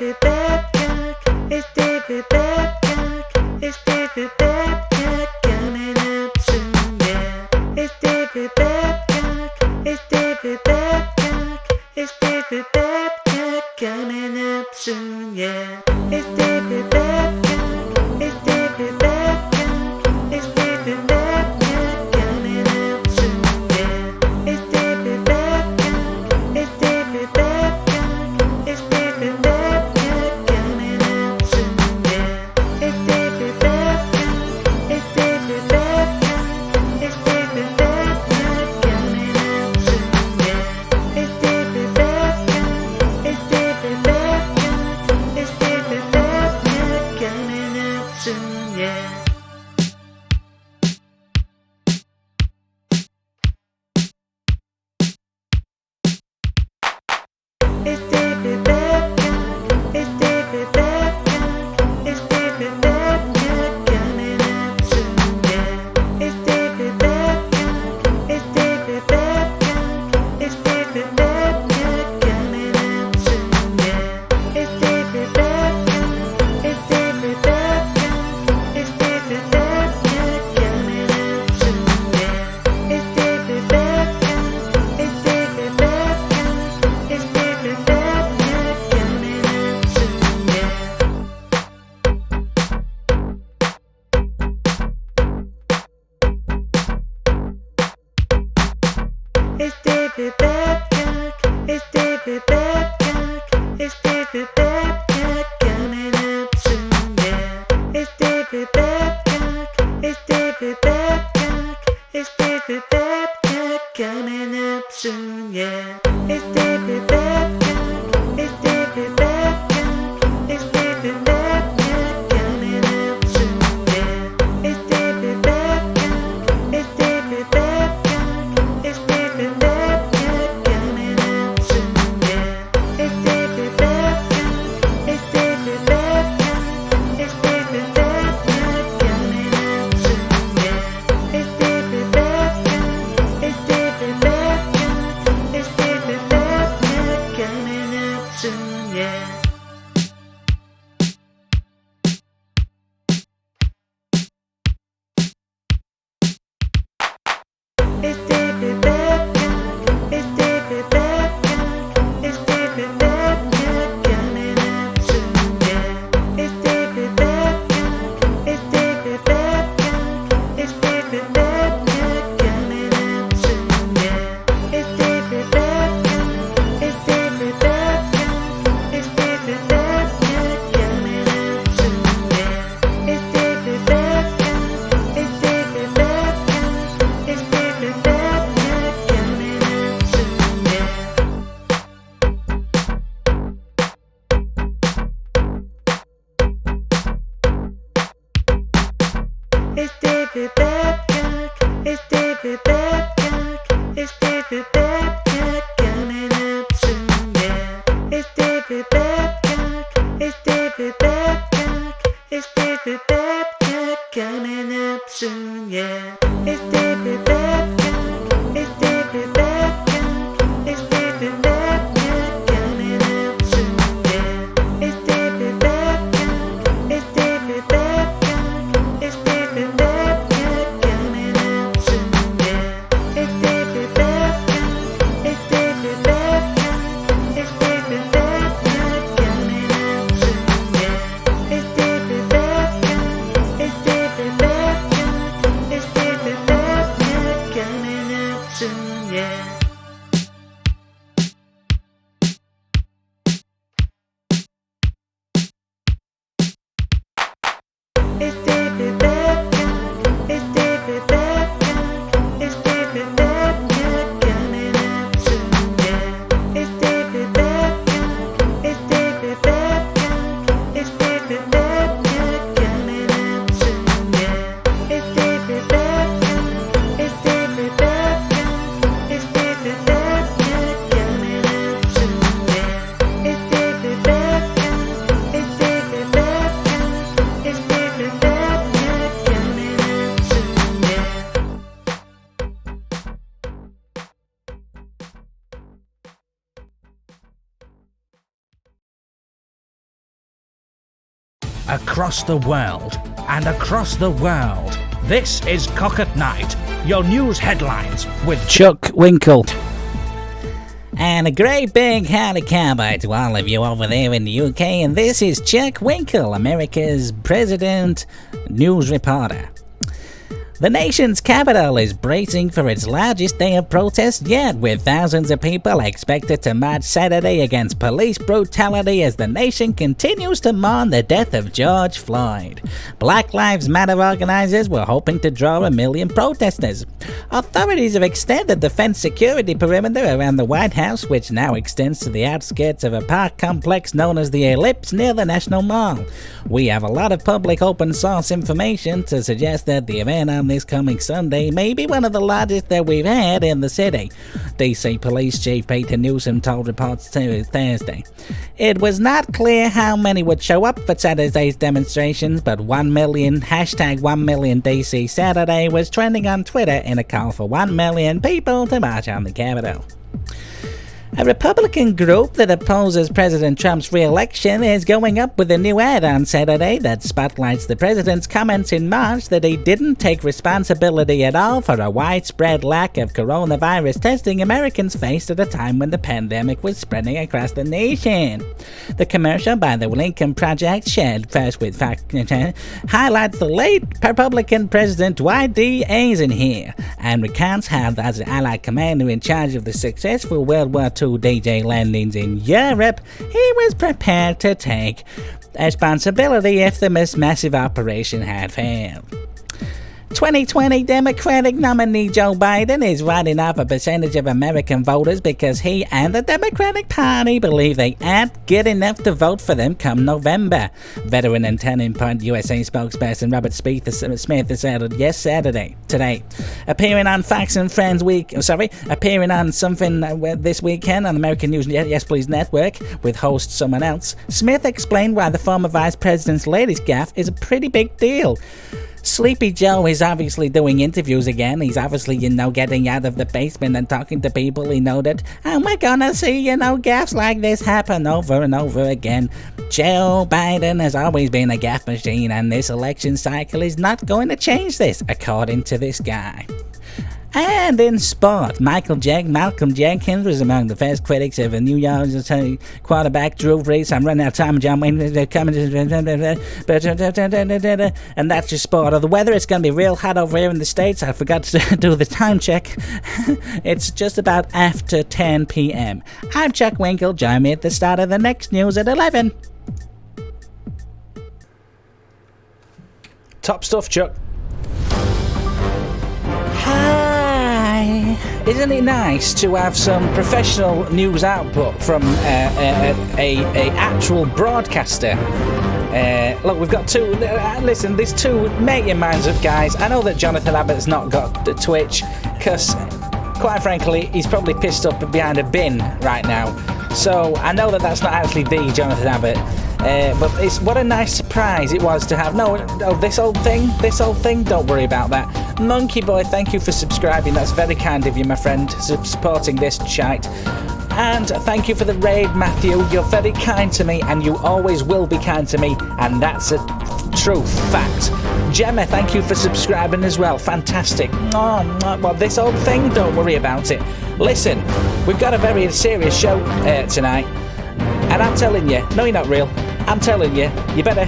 David Babcock. It's David Babcock. It's David Babcock coming up soon, yeah. It's David Babcock. It's David Babcock. It's David Babcock coming up soon, yeah. It's David Babcock. It's David Babcock. It's David Babcock coming up soon, yeah. It's David Babcock. It's David Babcock. It's David Babcock coming up soon, yeah. It's David Babcock. It's David Babcock. It's David Babcock coming up soon, yeah. It's David Babcock. It's David Babcock. It's David Babcock coming up soon, yeah. It's David Babcock. It's David Babcock. It's David Babcock coming up soon, yeah. It's David Babcock. It's David Babcock. It's David Babcock coming up soon, yeah. It's David Babcock. It's David Babcock. It's David Babcock coming up soon, yeah. It's David Babcock. It's David Babcock. It's David Babcock coming up soon, yeah. It's David Babcock. It's David Babcock. It's David Babcock coming up soon, yeah. It's David Babcock. It's David Babcock. It's David Babcock coming up soon, yeah. It's David Babcock. It's David Babcock. It's David Babcock coming up soon, yeah. It's David Babcock. It's David Babcock. It's David Babcock coming up soon, yeah. It's David Babcock. It's David Babcock. It's David Babcock coming up soon, yeah. It's David Babcock. It's David Babcock. It's David Babcock coming up soon, yeah. It's David Babcock. It's David Babcock. It's David Babcock coming up soon, yeah. It's David Babcock. It's David Babcock. It's David Babcock coming up soon, yeah. It's David Babcock. It's David Babcock. It's David Babcock coming up soon, yeah. It's David Babcock. It's David Babcock. It's David Babcock coming up soon, yeah. It's David Babcock. It's David Babcock. It's David Babcock coming up soon, yeah. It's David Babcock. It's David Babcock. It's David Babcock coming up soon, yeah. It's David Babcock. It's David Babcock. It's David Babcock coming up soon, yeah. It's David Babcock. It's David Babcock. It's David Babcock coming up soon, yeah. It's David Babcock. It's David Babcock. It's David Babcock across the world and across the world. This is Cock at Night, your news headlines with Chuck Winkle. And a great big howdy cowboy to all of you over there in the UK, and this is Chuck Winkle, America's president news reporter. The nation's capital is bracing for its largest day of protest yet, with thousands of people expected to march Saturday against police brutality as the nation continues to mourn the death of George Floyd. Black Lives Matter organizers were hoping to draw 1 million protesters. Authorities have extended the fenced security perimeter around the White House, which now extends to the outskirts of a park complex known as the Ellipse near the National Mall. We have a lot of public open source information to suggest that the event on this coming Sunday may be one of the largest that we've had in the city, DC Police Chief Peter Newsom told reporters Thursday. It was not clear how many would show up for Saturday's demonstrations, but 1 million, #1million DC Saturday was trending on Twitter in a call for 1 million people to march on the Capitol. A Republican group that opposes President Trump's re-election is going up with a new ad on Saturday that spotlights the president's comments in March that he didn't take responsibility at all for a widespread lack of coronavirus testing Americans faced at a time when the pandemic was spreading across the nation. The commercial by the Lincoln Project, shared first with Fox, highlights the late Republican President Dwight D. Eisenhower and recounts how, as the Allied commander in charge of the successful World War II D-Day landings in Europe, he was prepared to take responsibility if the massive operation had failed. 2020 Democratic nominee Joe Biden is writing off a percentage of American voters because he and the Democratic Party believe they aren't good enough to vote for them come November. Veteran and Turning Point USA spokesperson Robert Smith said today, appearing on Fox and Friends appearing on something this weekend on American News Yes Please Network with host someone else. Smith explained why the former vice president's latest gaffe is a pretty big deal. Sleepy Joe is obviously doing interviews again. He's obviously, getting out of the basement and talking to people. He know that, we're gonna see, gaffes like this happen over and over again. Joe Biden has always been a gaffe machine, and this election cycle is not going to change this, according to this guy. And in sport, Malcolm Jenkins was among the first critics of a New York quarterback Drew Brees. I'm running out of time, John Wayne. And that's your sport. Of the weather, it's going to be real hot over here in the States. I forgot to do the time check. It's just about after 10 p.m. I'm Chuck Winkle. Join me at the start of the next news at 11. Top stuff, Chuck. Hi! Isn't it nice to have some professional news output from a actual broadcaster? Look, we've got two. Listen, there's two. Make your minds up, guys. I know that Jonathan Abbott's not got the Twitch because, quite frankly, he's probably pissed up behind a bin right now. So I know that that's not actually the Jonathan Abbott. But it's what a nice surprise it was to have. This old thing, don't worry about that. Monkey Boy, thank you for subscribing. That's very kind of you, my friend, supporting this shite. And thank you for the raid, Matthew. You're very kind to me, and you always will be kind to me, and that's a truth, fact. Gemma, thank you for subscribing as well. Fantastic. Well, this old thing, don't worry about it. Listen, we've got a very serious show tonight, and I'm telling you, no, you're not real. I'm telling you, you better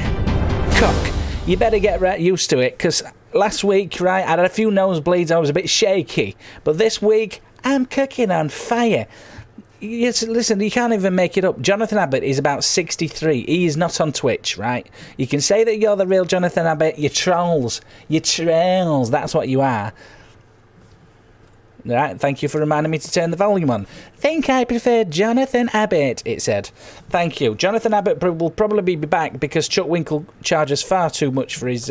get used to it, because last week, right, I had a few nosebleeds, I was a bit shaky, but this week, I'm cooking on fire. Yes, listen, you can't even make it up. Jonathan Abbott is about 63. He is not on Twitch, right? You can say that you're the real Jonathan Abbott. You're trolls. That's what you are. Right, thank you for reminding me to turn the volume on. Think I prefer Jonathan Abbott, it said. Thank you. Jonathan Abbott will probably be back because Chuck Winkle charges far too much for his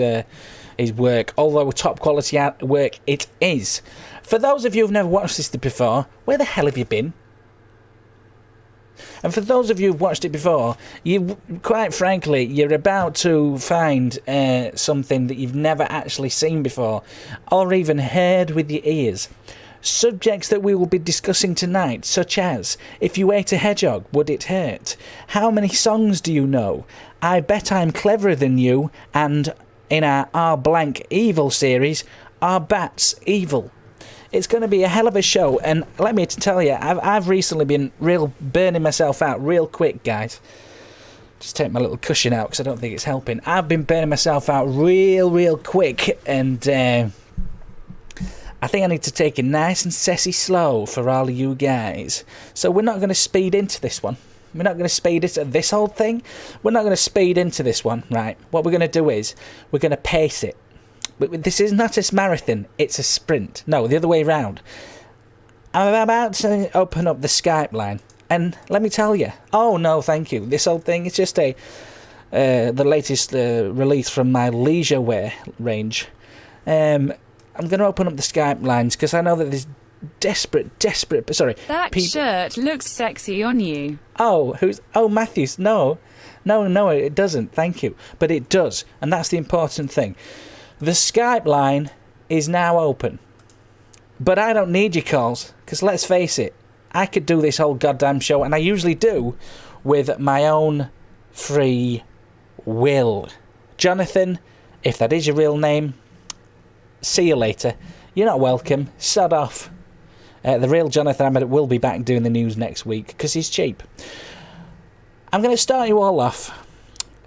work, although top quality work it is. For those of you who've never watched this before, where the hell have you been? And for those of you who've watched it before, quite frankly, you're about to find something that you've never actually seen before, or even heard with your ears. Subjects that we will be discussing tonight, such as, if you ate a hedgehog, would it hurt? How many songs do you know? I bet I'm cleverer than you, and in our R Blank Evil series, are bats evil? It's going to be a hell of a show, and let me tell you, I've recently been burning myself out real quick, guys. Just take my little cushion out because I don't think it's helping. I've been burning myself out real quick, and I think I need to take it nice and sassy slow for all of you guys. So we're not going to speed into this one. We're not going to speed into this whole thing. We're not going to speed into this one, right? What we're going to do is we're going to pace it. This is not a marathon, it's a sprint. No, the other way round. I'm about to open up the Skype line. And let me tell you, oh no, thank you. This whole thing is just the latest release from my leisure wear range. I'm going to open up the Skype lines because I know that there's desperate, sorry. That shirt looks sexy on you. Oh, Matthews, no, it doesn't, thank you. But it does, and that's the important thing. The Skype line is now open. But I don't need your calls, because let's face it, I could do this whole goddamn show, and I usually do, with my own free will. Jonathan, if that is your real name, see you later. You're not welcome. Sod off. The real Jonathan Abbott will be back doing the news next week, because he's cheap. I'm going to start you all off.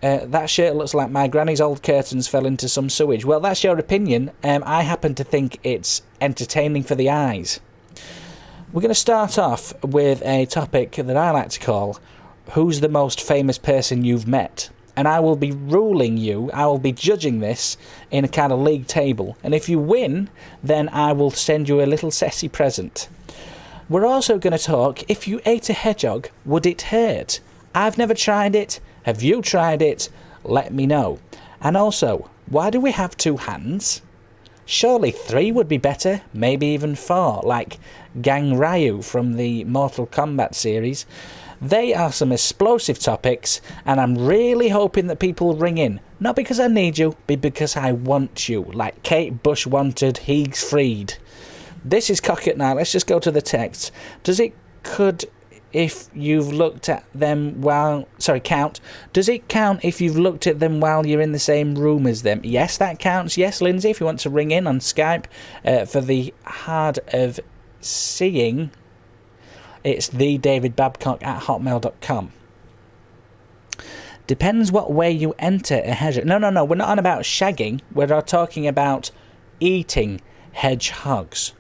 That shirt looks like my granny's old curtains fell into some sewage. Well, that's your opinion. I happen to think it's entertaining for the eyes. We're going to start off with a topic that I like to call, who's the most famous person you've met? And I will be I will be judging this in a kind of league table. And if you win, then I will send you a little sassy present. We're also going to talk, if you ate a hedgehog, would it hurt? I've never tried it. Have you tried it? Let me know. And also, why do we have two hands? Surely 3 would be better, maybe even 4, like Gang Ryu from the Mortal Kombat series. They are some explosive topics, and I'm really hoping that people ring in. Not because I need you, but because I want you, like Kate Bush wanted Higgs Freed. This is Cock at Night. Let's just go to the text. Does it count if you've looked at them count? Does it count if you've looked at them while you're in the same room as them? Yes, that counts. Yes, Lindsay, if you want to ring in on Skype for the hard of seeing, it's thedavidbabcock@hotmail.com. Depends what way you enter a hedgehog. No, we're not on about shagging. We're talking about eating hedgehogs.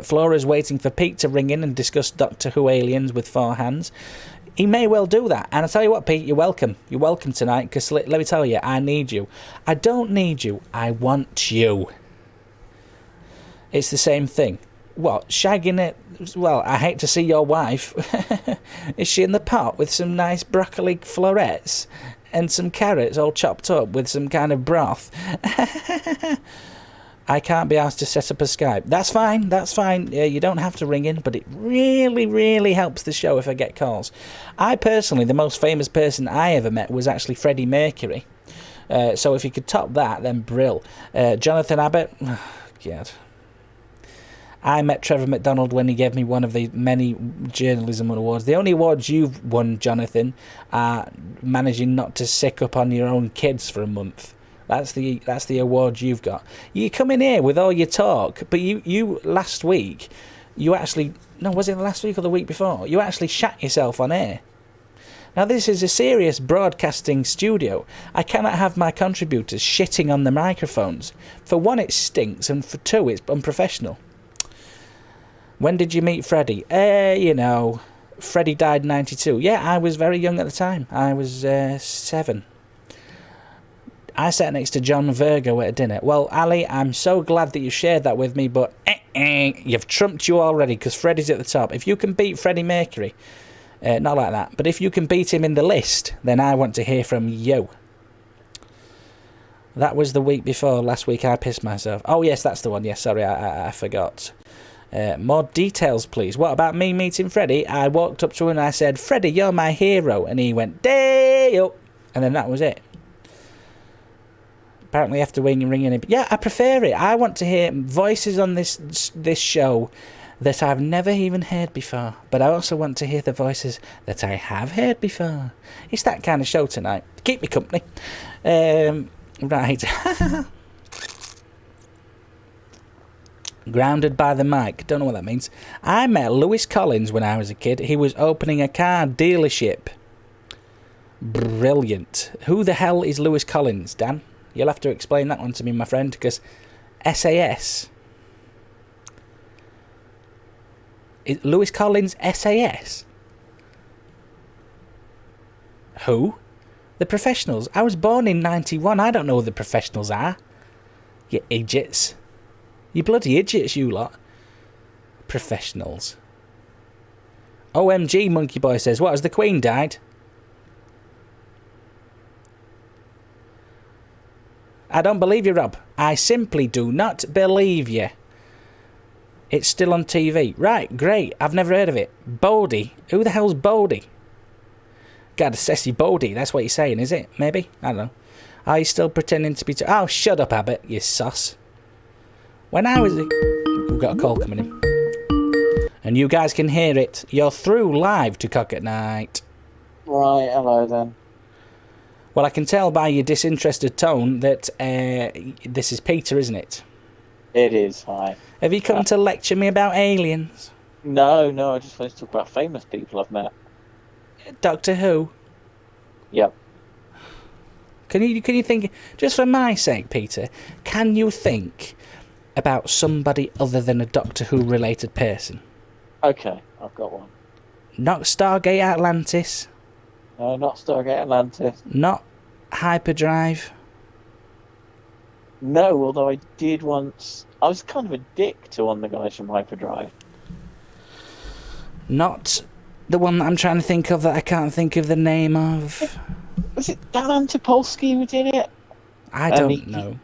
Flora's waiting for Pete to ring in and discuss Doctor Who aliens with 4 hands. He may well do that. And I tell you what, Pete, you're welcome. You're welcome tonight, because let me tell you, I need you. I don't need you. I want you. It's the same thing. What, shagging it? Well, I hate to see your wife. Is she in the pot with some nice broccoli florets and some carrots all chopped up with some kind of broth? I can't be asked to set up a Skype. That's fine. You don't have to ring in, but it really helps the show if I get calls. I personally, the most famous person I ever met was actually Freddie Mercury. So if you could top that, then brill. Jonathan Abbott, God. I met Trevor McDonald when he gave me one of the many journalism awards. The only awards you've won, Jonathan, are managing not to sick up on your own kids for a month. That's the award you've got. You come in here with all your talk, but you last week, was it last week or the week before? You actually shat yourself on air. Now this is a serious broadcasting studio. I cannot have my contributors shitting on the microphones. For one, it stinks, and for two, it's unprofessional. When did you meet Freddie? Freddie died in 92. Yeah, I was very young at the time. I was 7. I sat next to John Virgo at a dinner. Well, Ali, I'm so glad that you shared that with me, but you've trumped you already, because Freddie's at the top. If you can beat Freddie Mercury, not like that, but if you can beat him in the list, then I want to hear from you. That was the week before. Last week I pissed myself. Oh, yes, that's the one. Yes, sorry, I forgot. More details, please. What about me meeting Freddie? I walked up to him and I said, Freddie, you're my hero. And he went, Day-o. And then that was it. Apparently after ringing in. Yeah, I prefer it. I want to hear voices on this show that I've never even heard before, but I also want to hear the voices that I have heard before. It's that kind of show tonight. Keep me company. Right. Grounded by the mic. Don't know what that means. I met Lewis Collins when I was a kid. He was opening a car dealership. Brilliant. Who the hell is Lewis Collins, Dan? You'll have to explain that one to me, my friend, because SAS. Is Lewis Collins SAS? Who? The Professionals. I was born in 91. I don't know who the Professionals are. You idiots. You bloody idiots, you lot. Professionals. OMG, Monkey Boy says. What, has the Queen died? I don't believe you, Rob. I simply do not believe you. It's still on TV. Right, great. I've never heard of it. Bodie. Who the hell's Bodie? God, a sassy Bodie. That's what you're saying, is it? Maybe? I don't know. Are you still pretending to be... Oh, shut up, Abbott, you sus. When I was... We've got a call coming in. And you guys can hear it. You're through live to Cock at Night. Right, hello then. Well, I can tell by your disinterested tone that this is Peter, isn't it? It is, hi. Have you come to lecture me about aliens? No, I just wanted to talk about famous people I've met. Doctor Who? Yep. Can you think, just for my sake, Peter, can you think about somebody other than a Doctor Who related person? Okay, I've got one. Not Stargate Atlantis? No, not Stargate Atlantis. Not Hyperdrive? No, although I did once... I was kind of a dick to one of the guys from Hyperdrive. Not the one that I'm trying to think of that I can't think of the name of. Was it Dan Antopolsky who did it? I don't know.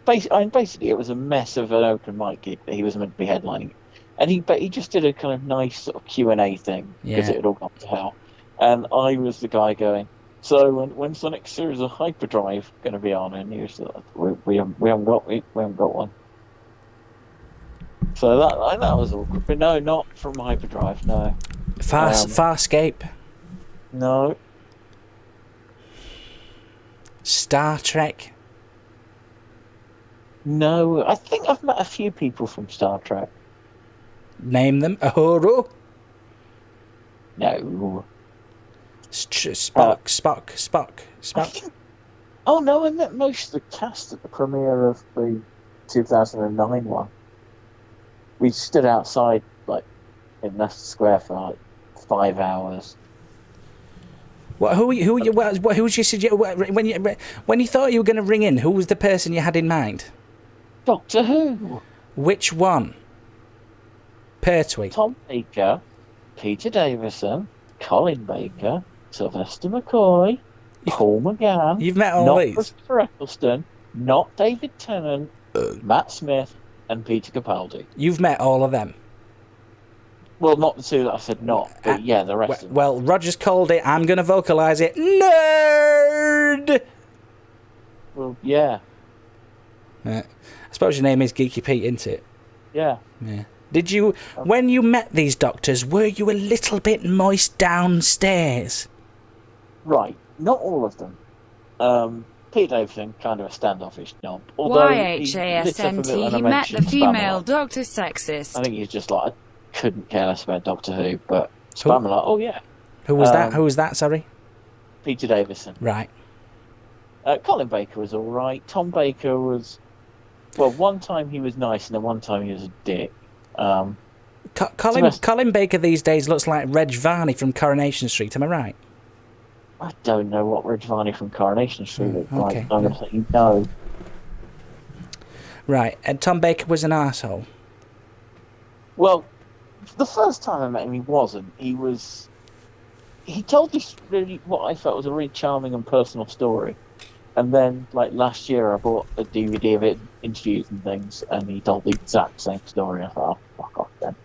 Basically, it was a mess of an open mic gig that he was meant to be headlining. And he just did a kind of nice sort of Q&A thing, because it had all gone to hell. And I was the guy going, so when's the next series of Hyperdrive going to be on? And he was like, we haven't got one. So that was awkward. But no, not from Hyperdrive, no. Farscape? No. Star Trek? No, I think I've met a few people from Star Trek. Name them. Uhuru? No. Spock. Oh no, I met most of the cast at the premiere of the 2009 one. We stood outside, like, in Leicester Square for like 5 hours. What? Who was your suggest? When you thought you were going to ring in, who was the person you had in mind? Doctor Who. Which one? Pertwee. Tom Baker, Peter Davison, Colin Baker, Sylvester McCoy, Paul McGann. You've met all not these? Christopher Eccleston, not David Tennant, Matt Smith, and Peter Capaldi. You've met all of them? Well, not the two that I said not, but yeah, the rest of them. Well, Roger's called it. I'm going to vocalise it. Nerd! Well, yeah. I suppose your name is Geeky Pete, isn't it? Yeah. Yeah. Did you, when you met these doctors, were you a little bit moist downstairs? Right. Not all of them. Peter Davison, kind of a standoffish knob. Although YHASNT, he met the female Dr. Sexist. I think he's just like, I couldn't care less about Doctor Who, but Spam like, oh yeah. Who was that? Who was that, sorry? Peter Davison. Right. Colin Baker was alright. Tom Baker was... Well, one time he was nice, and then one time he was a dick. Colin Baker these days looks like Reg Varney from Coronation Street, am I right? I don't know what Reg Varney from Coronation Street looks like. okay. I'm going to let you know. Right, and Tom Baker was an arsehole. Well, the first time I met him, he wasn't. He told this really, what I felt was a really charming and personal story. And then, like, last year I bought a DVD of it, interviews and things, and he told the exact same story. I thought, oh, fuck off then.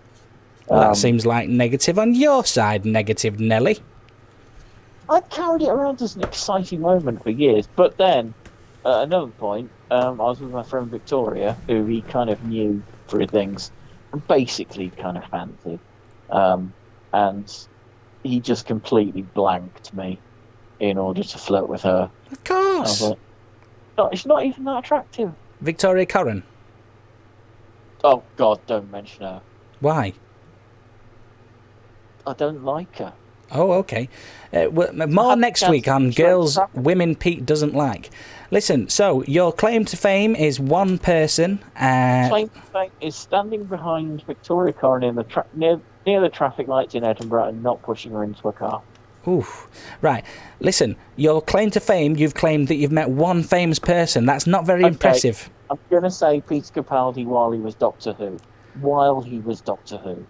Well, that seems like negative on your side, negative Nelly. I carried it around as an exciting moment for years, but then, at another point, I was with my friend Victoria, who he kind of knew through things, basically kind of fancied. And he just completely blanked me in order to flirt with her. Of I course. was like, no, it's not even that attractive. Victoria Corrin. Oh, God, don't mention her. Why? I don't like her. Oh, okay. More next week on girls women Pete doesn't like. Listen, so your claim to fame is one person. Claim to fame is standing behind Victoria Corrin in the near the traffic lights in Edinburgh and not pushing her into a car. Oof. Right. Listen, your claim to fame, you've claimed that you've met one famous person. That's not very impressive. I'm going to say Peter Capaldi while he was Doctor Who. While he was Doctor Who.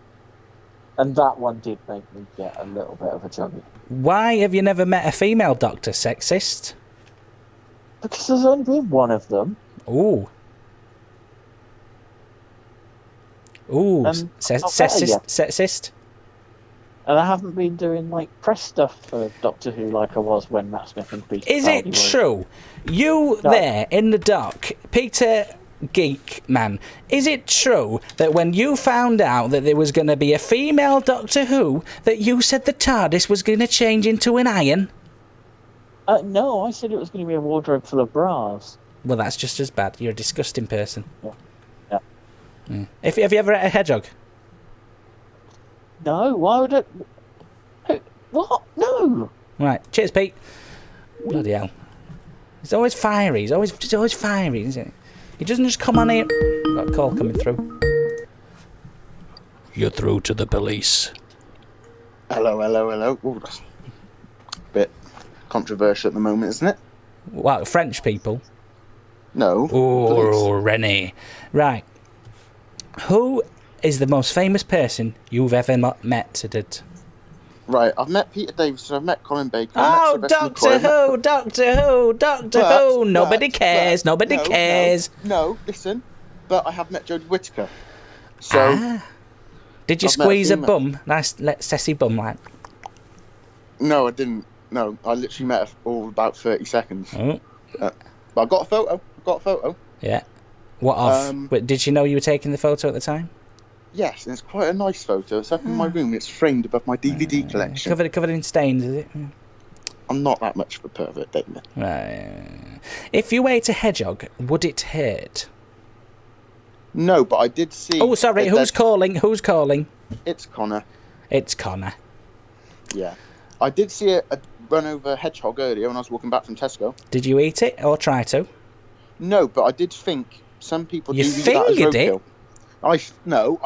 And that one did make me get a little bit of a juggle. Why have you never met a female doctor, sexist? Because there's only been one of them. Ooh. Ooh. Sexist? And I haven't been doing like press stuff for Doctor Who like I was when Matt Smith and Peter Is Capaldi it were. true? You there in the dock, Peter Geek Man, is it true that when you found out that there was going to be a female Doctor Who, that you said the TARDIS was going to change into an iron? No, I said it was going to be a wardrobe full of bras. Well, that's just as bad. You're a disgusting person. Yeah. Have you ever ate a hedgehog? No, why would it? What? No. Right. Cheers, Pete. Bloody hell. He's always fiery. He's always fiery, isn't he? He doesn't just come on here. Got a call coming through. You're through to the police. Hello. Ooh, that's a bit controversial at the moment, isn't it? What, French people? No. Oh, Rennie. Right. Who is the most famous person you've ever met? Right, I've met Peter Davison, I've met Colin Baker. Oh, Doctor Who! Nobody cares. Nobody cares. No, listen. But I have met Jodie Whittaker. So. Did you squeeze a bum? Nice, sassy bum, like. No, I didn't. No, I literally met her for all about 30 seconds. Oh. But I got a photo. Yeah. What of? But did she know you were taking the photo at the time? Yes, and it's quite a nice photo. It's up in my room. It's framed above my DVD collection. Covered in stains, is it? I'm not that much of a pervert, Damien. Right. If you ate a hedgehog, would it hurt? No, but I did see... Oh, sorry, who's calling? It's Connor. It's Connor. Yeah. I did see a run over hedgehog earlier when I was walking back from Tesco. Did you eat it or try to? No, but I did think some people do eat that as fingered roadkill. it? I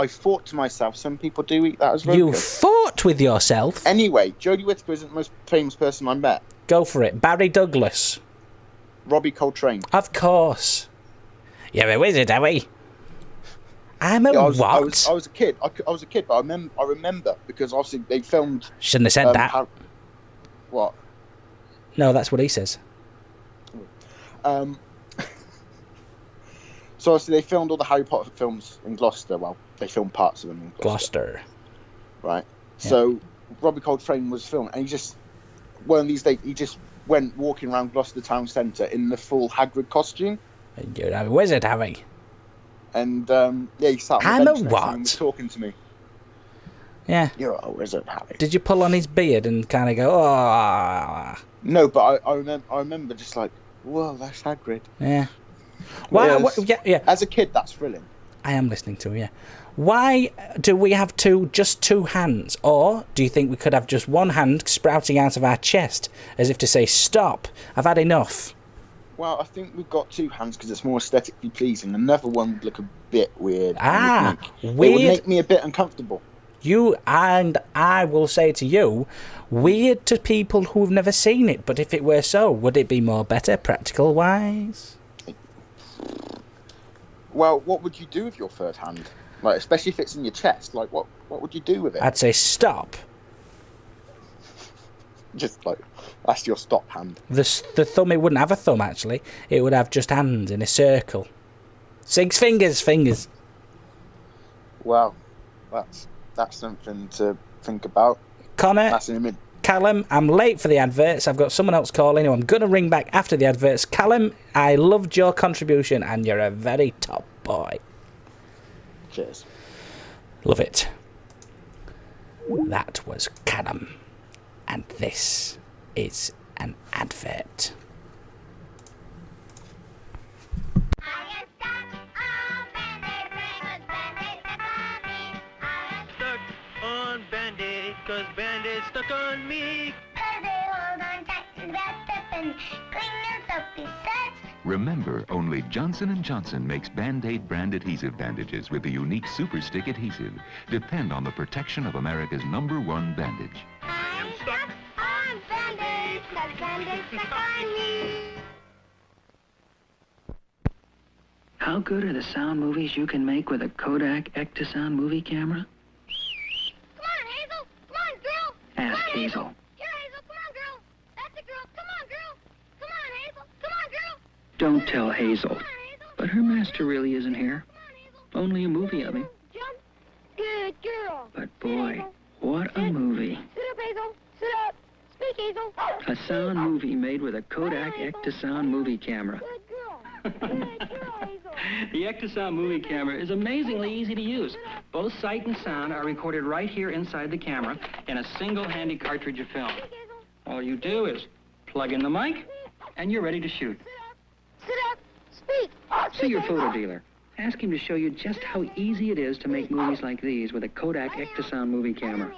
thought to myself, some people do eat that as roadkill. You fought with yourself? Anyway, Jodie Whittaker isn't the most famous person I met. Go for it. Barry Douglas. Robbie Coltrane. Of course. You're a wizard, are we? I'm a what? I was a kid. I was a kid, but I remember because obviously they filmed... Shouldn't have said that. What? No, that's what he says. So obviously they filmed all the Harry Potter films in Gloucester. Well, they filmed parts of them in Gloucester. Right. Yeah. So Robbie Coltrane was filming, and one of these days, he just went walking around Gloucester town centre in the full Hagrid costume. You're a wizard, Harry. And he sat on the bench next to me and was talking to me. Yeah. You're a wizard, Harry. Did you pull on his beard and kind of go, oh? No, but I remember just like, whoa, that's Hagrid. Yeah. Why? Yeah. As a kid, that's thrilling. I am listening to him, yeah. Why do we have just two hands? Or do you think we could have just one hand sprouting out of our chest as if to say, stop, I've had enough? Well, I think we've got two hands because it's more aesthetically pleasing. Another one would look a bit weird. Weird. It would make me a bit uncomfortable. You and I will say to you, weird to people who've never seen it. But if it were so, would it be more better, practical-wise? Well, what would you do with your third hand? Like, especially if it's in your chest. Like, what would you do with it? I'd say stop. Just like, that's your stop hand. The thumb, it wouldn't have a thumb, actually. It would have just hands in a circle. 6 fingers. Well, that's something to think about. Connor, that's an image. Callum, I'm late for the adverts. I've got someone else calling who I'm going to ring back after the adverts. Callum, I loved your contribution and you're a very top boy. Cheers. Love it. That was Callum. And this is an advert. Stuck on Band-Aid, 'cause Band-Aid stuck on me. Remember, only Johnson & Johnson makes Band-Aid brand adhesive bandages with the unique Super Stick adhesive. Depend on the protection of America's #1 bandage. I'm stuck on Band-Aid, 'cause Band-Aid stuck on me. How good are the sound movies you can make with a Kodak Ectosound movie camera? Come on, Hazel. Come on, girl. Ask Come on, Hazel. Here, Hazel. Come on, girl. That's the girl. Come on, girl. Come on, Hazel. Come on, girl. Don't tell Hazel. Come on, Hazel. But her master really isn't here. Come on, Hazel. Only a movie of him. Jump. Good girl. But boy, what a movie. Sit up, Hazel. Sit up. Speak, Hazel. A sound movie made with a Kodak Ectosound movie camera. Good girl. Good girl, Hazel. The Ectosound movie camera is amazingly easy to use. Both sight and sound are recorded right here inside the camera in a single handy cartridge of film. All you do is plug in the mic, and you're ready to shoot. Sit up. Speak. See your photo dealer. Ask him to show you just how easy it is to make movies like these with a Kodak Ectosound movie camera.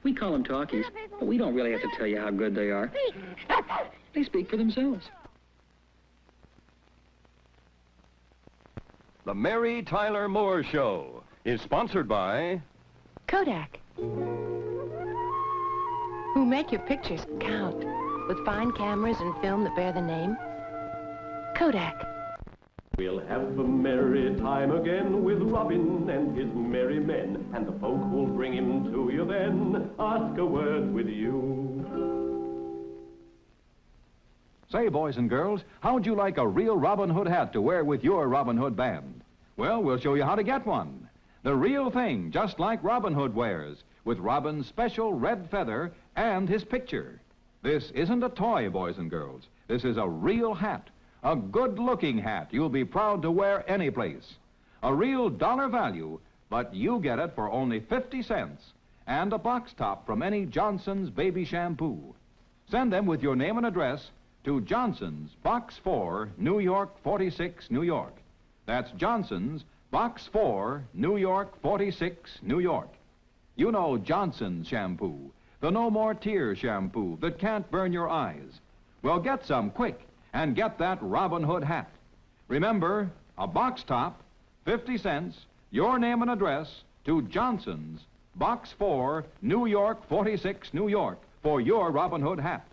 We call them talkies, but we don't really have to tell you how good they are. They speak for themselves. The Mary Tyler Moore Show is sponsored by Kodak, who make your pictures count with fine cameras and film that bear the name Kodak. We'll have a merry time again with Robin and his merry men, and the folk will bring him to you then, ask a word with you. Say, boys and girls, how'd you like a real Robin Hood hat to wear with your Robin Hood band? Well, we'll show you how to get one. The real thing, just like Robin Hood wears, with Robin's special red feather and his picture. This isn't a toy, boys and girls. This is a real hat, a good-looking hat you'll be proud to wear any place. A real dollar value, but you get it for only 50 cents, and a box top from any Johnson's baby shampoo. Send them with your name and address to Johnson's, Box 4, New York 46, New York. That's Johnson's, Box 4, New York 46, New York. You know Johnson's shampoo, the No More Tears shampoo that can't burn your eyes. Well, get some quick and get that Robin Hood hat. Remember, a box top, 50 cents, your name and address to Johnson's, Box 4, New York 46, New York, for your Robin Hood hat.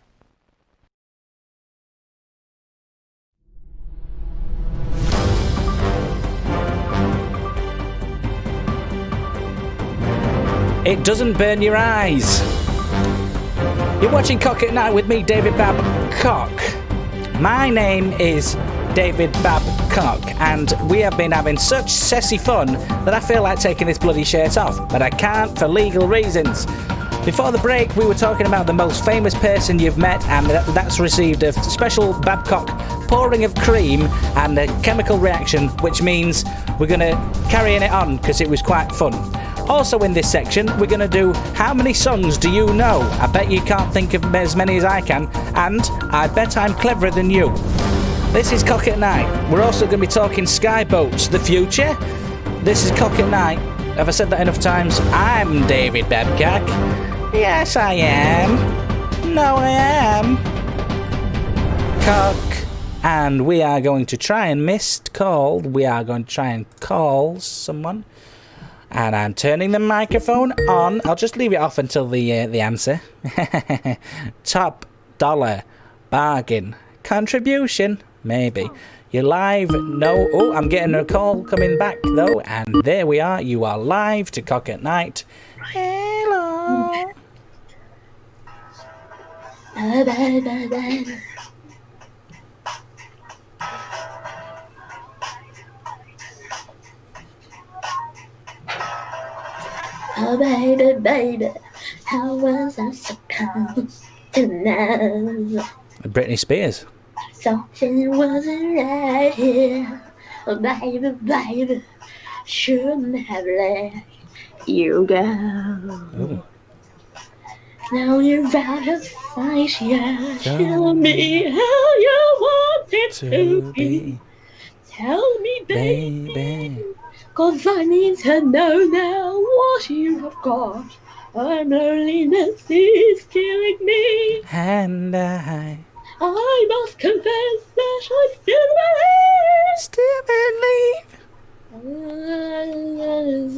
It doesn't burn your eyes. You're watching Cock at Night with me, David Babcock. My name is David Babcock, and we have been having such sessy fun that I feel like taking this bloody shirt off, but I can't for legal reasons. Before the break, we were talking about the most famous person you've met, and that's received a special Babcock pouring of cream and a chemical reaction, which means we're going to carry it on because it was quite fun. Also in this section, we're going to do How Many Songs Do You Know? I bet you can't think of as many as I can, and I bet I'm cleverer than you. This is Cock at Night. We're also going to be talking Skyboats, the future. This is Cock at Night. Have I said that enough times? I'm David Babcock. Yes, I am. No, I am. Cock. And we are going to try and we are going to try and call someone. And I'm turning the microphone on. I'll just leave it off until the answer. Top dollar bargain contribution, maybe. You're live. No. Oh, I'm getting a call coming back though, and there we are. You are live to Cock at Night. Hello. Oh baby, baby, how was I supposed to know? Britney Spears. Something wasn't right here. Oh baby, baby, shouldn't have left you go. Ooh. Now you're out of sight, yeah. Tell me how you want it to be. Tell me, baby. 'Cause I need to know now what you have got. Our loneliness is killing me. And I must confess that I still believe.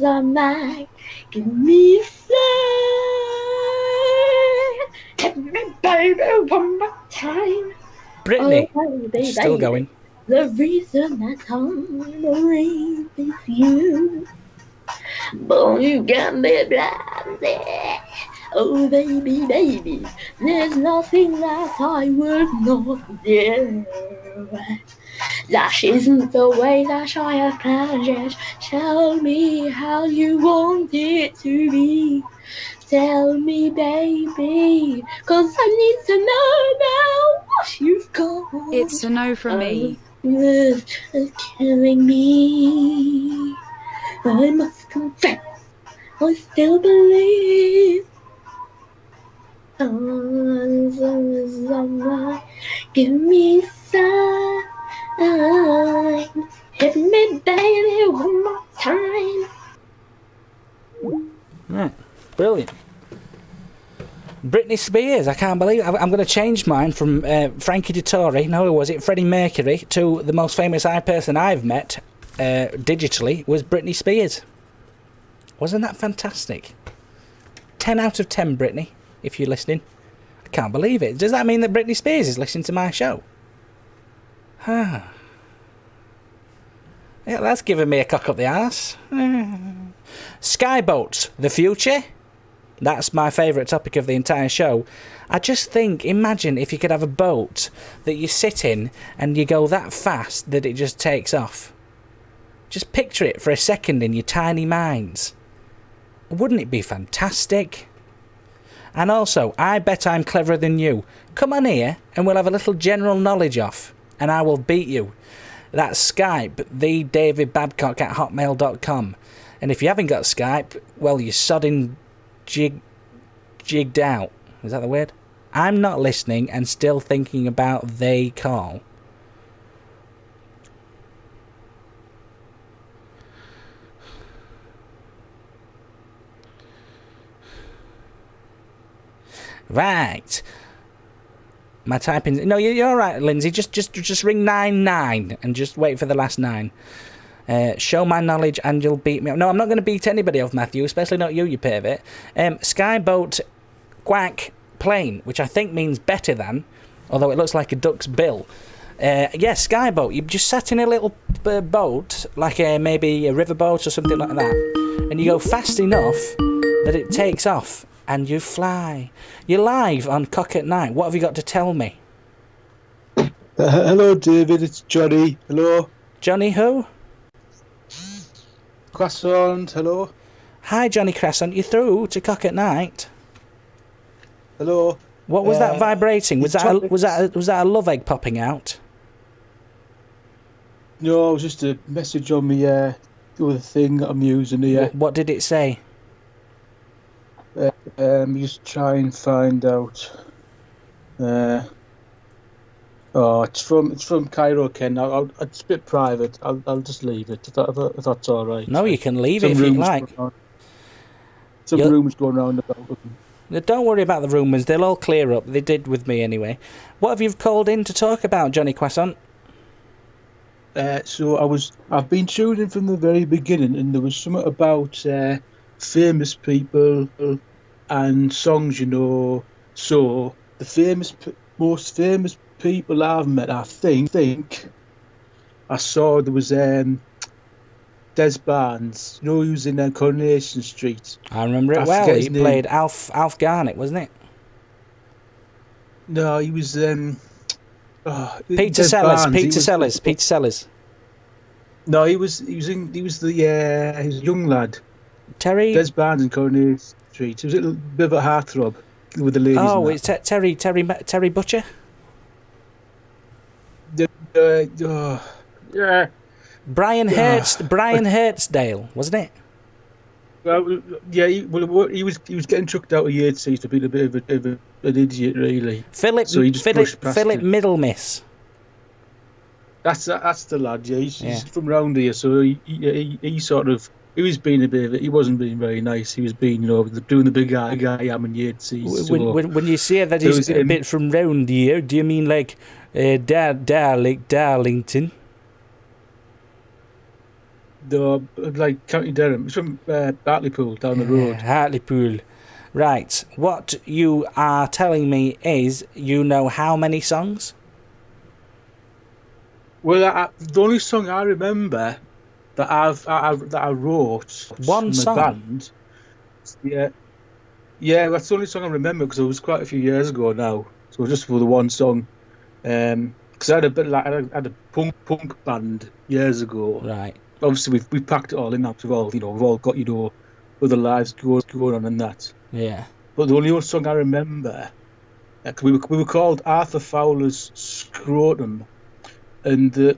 I'm like, give me a sign. Hit me, baby, one more time. Brittany, Oh, baby, still going. The reason that I'm believe is you. Boy, you got me blinded. Oh, baby, baby, there's nothing that I would not do. That isn't the way that I have planned it. Tell me how you want it to be. Tell me, baby, 'cause I need to know now what you've got. It's a no from me. It's killing me. I must confess, I still believe. Give me sign. Hit me, baby, one more time. Right. Brilliant. Britney Spears, I can't believe it. I'm going to change mine from Frankie Dettori, no, who was it, Freddie Mercury, to the most famous person I've met digitally was Britney Spears. Wasn't that fantastic? 10 out of 10, Britney, if you're listening. I can't believe it. Does that mean that Britney Spears is listening to my show? Yeah, that's giving me a cock up the arse. Skyboats, the future? That's my favourite topic of the entire show. I just think, imagine if you could have a boat that you sit in and you go that fast that it just takes off. Just picture it for a second in your tiny minds. Wouldn't it be fantastic? And also, I bet I'm cleverer than you. Come on here and we'll have a little general knowledge off and I will beat you. That's Skype, thedavidbabcock@hotmail.com. And if you haven't got Skype, well, you're sodding jigged out. Is that the word? I'm not listening and still thinking about they call. Right. My typing. No, you're all right, Lindsay. Just ring 99 and just wait for the last 9. Show my knowledge and you'll beat me. No, I'm not going to beat anybody off, Matthew, especially not you, you pervert. Skyboat quack plane, which I think means better than, although it looks like a duck's bill. Yes, Skyboat. You just sat in a little boat, like maybe a riverboat or something like that, and you go fast enough that it takes off and you fly. You're live on Cock at Night. What have you got to tell me? Hello, David. It's Johnny. Hello. Johnny who? Croissant, hello. Hi, Johnny Croissant. You through to Cock at Night? Hello. What was that vibrating? Was that a love egg popping out? No, it was just a message on the other thing I'm using here. What did it say? Just try and find out. It's from Cairo, Ken. It's a bit private. I'll just leave it if that's all right. No, you can leave it if you like. Some rumours going around about them. Don't worry about the rumours. They'll all clear up. They did with me anyway. What have you called in to talk about, Johnny Croissant? So I've been tuning in from the very beginning, and there was something about famous people and songs, you know. So the most famous people I've met, I think I saw there was Des Barnes, you know, who's in Coronation Street. I remember it well. He played Alf Garnett, wasn't it? No, he was Peter Sellers. No, he was the young lad. Des Barnes in Coronation Street. He was a little bit of a heartthrob with the ladies. Oh, it's Terry Butcher. Yeah. Brian Hertsdale, wasn't it? Well, yeah, he was getting chucked out of Yeats for being a bit of an idiot, really. Philip Middlemiss. That's the lad. Yeah, he's from round here, so he sort of was being a bit of it. He wasn't being very nice. He was being, doing the big guy am and Yeats. When you say that he's a bit from round here, do you mean like Darlington? No, like County Durham. It's from Hartlepool down the road. Hartlepool. Right. What you are telling me is you know how many songs? Well, the only song I remember that I wrote one song. Band, yeah, that's the only song I remember because it was quite a few years ago now. So just for the one song, because I had I had a punk band years ago. Right. Obviously, we packed it all in. We've all got other lives going on and that. Yeah. But the only song I remember, we were called Arthur Fowler's Scrotum, and the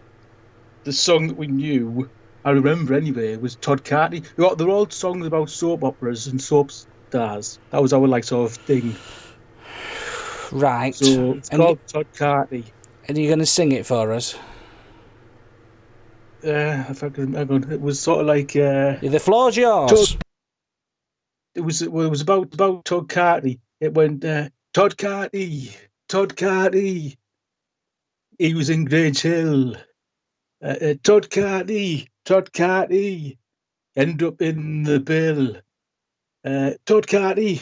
song that we knew, I remember anyway, was Todd Carty. They're all songs about soap operas and soap stars. That was our sort of thing. Right. So it's called Todd Carty. And you're going to sing it for us? If I can, hang on. It was sort of like the floor's yours. It was about Todd Carty. It went Todd Carty. He was in Grange Hill. Todd Carty. End up in the bill. Todd Carty.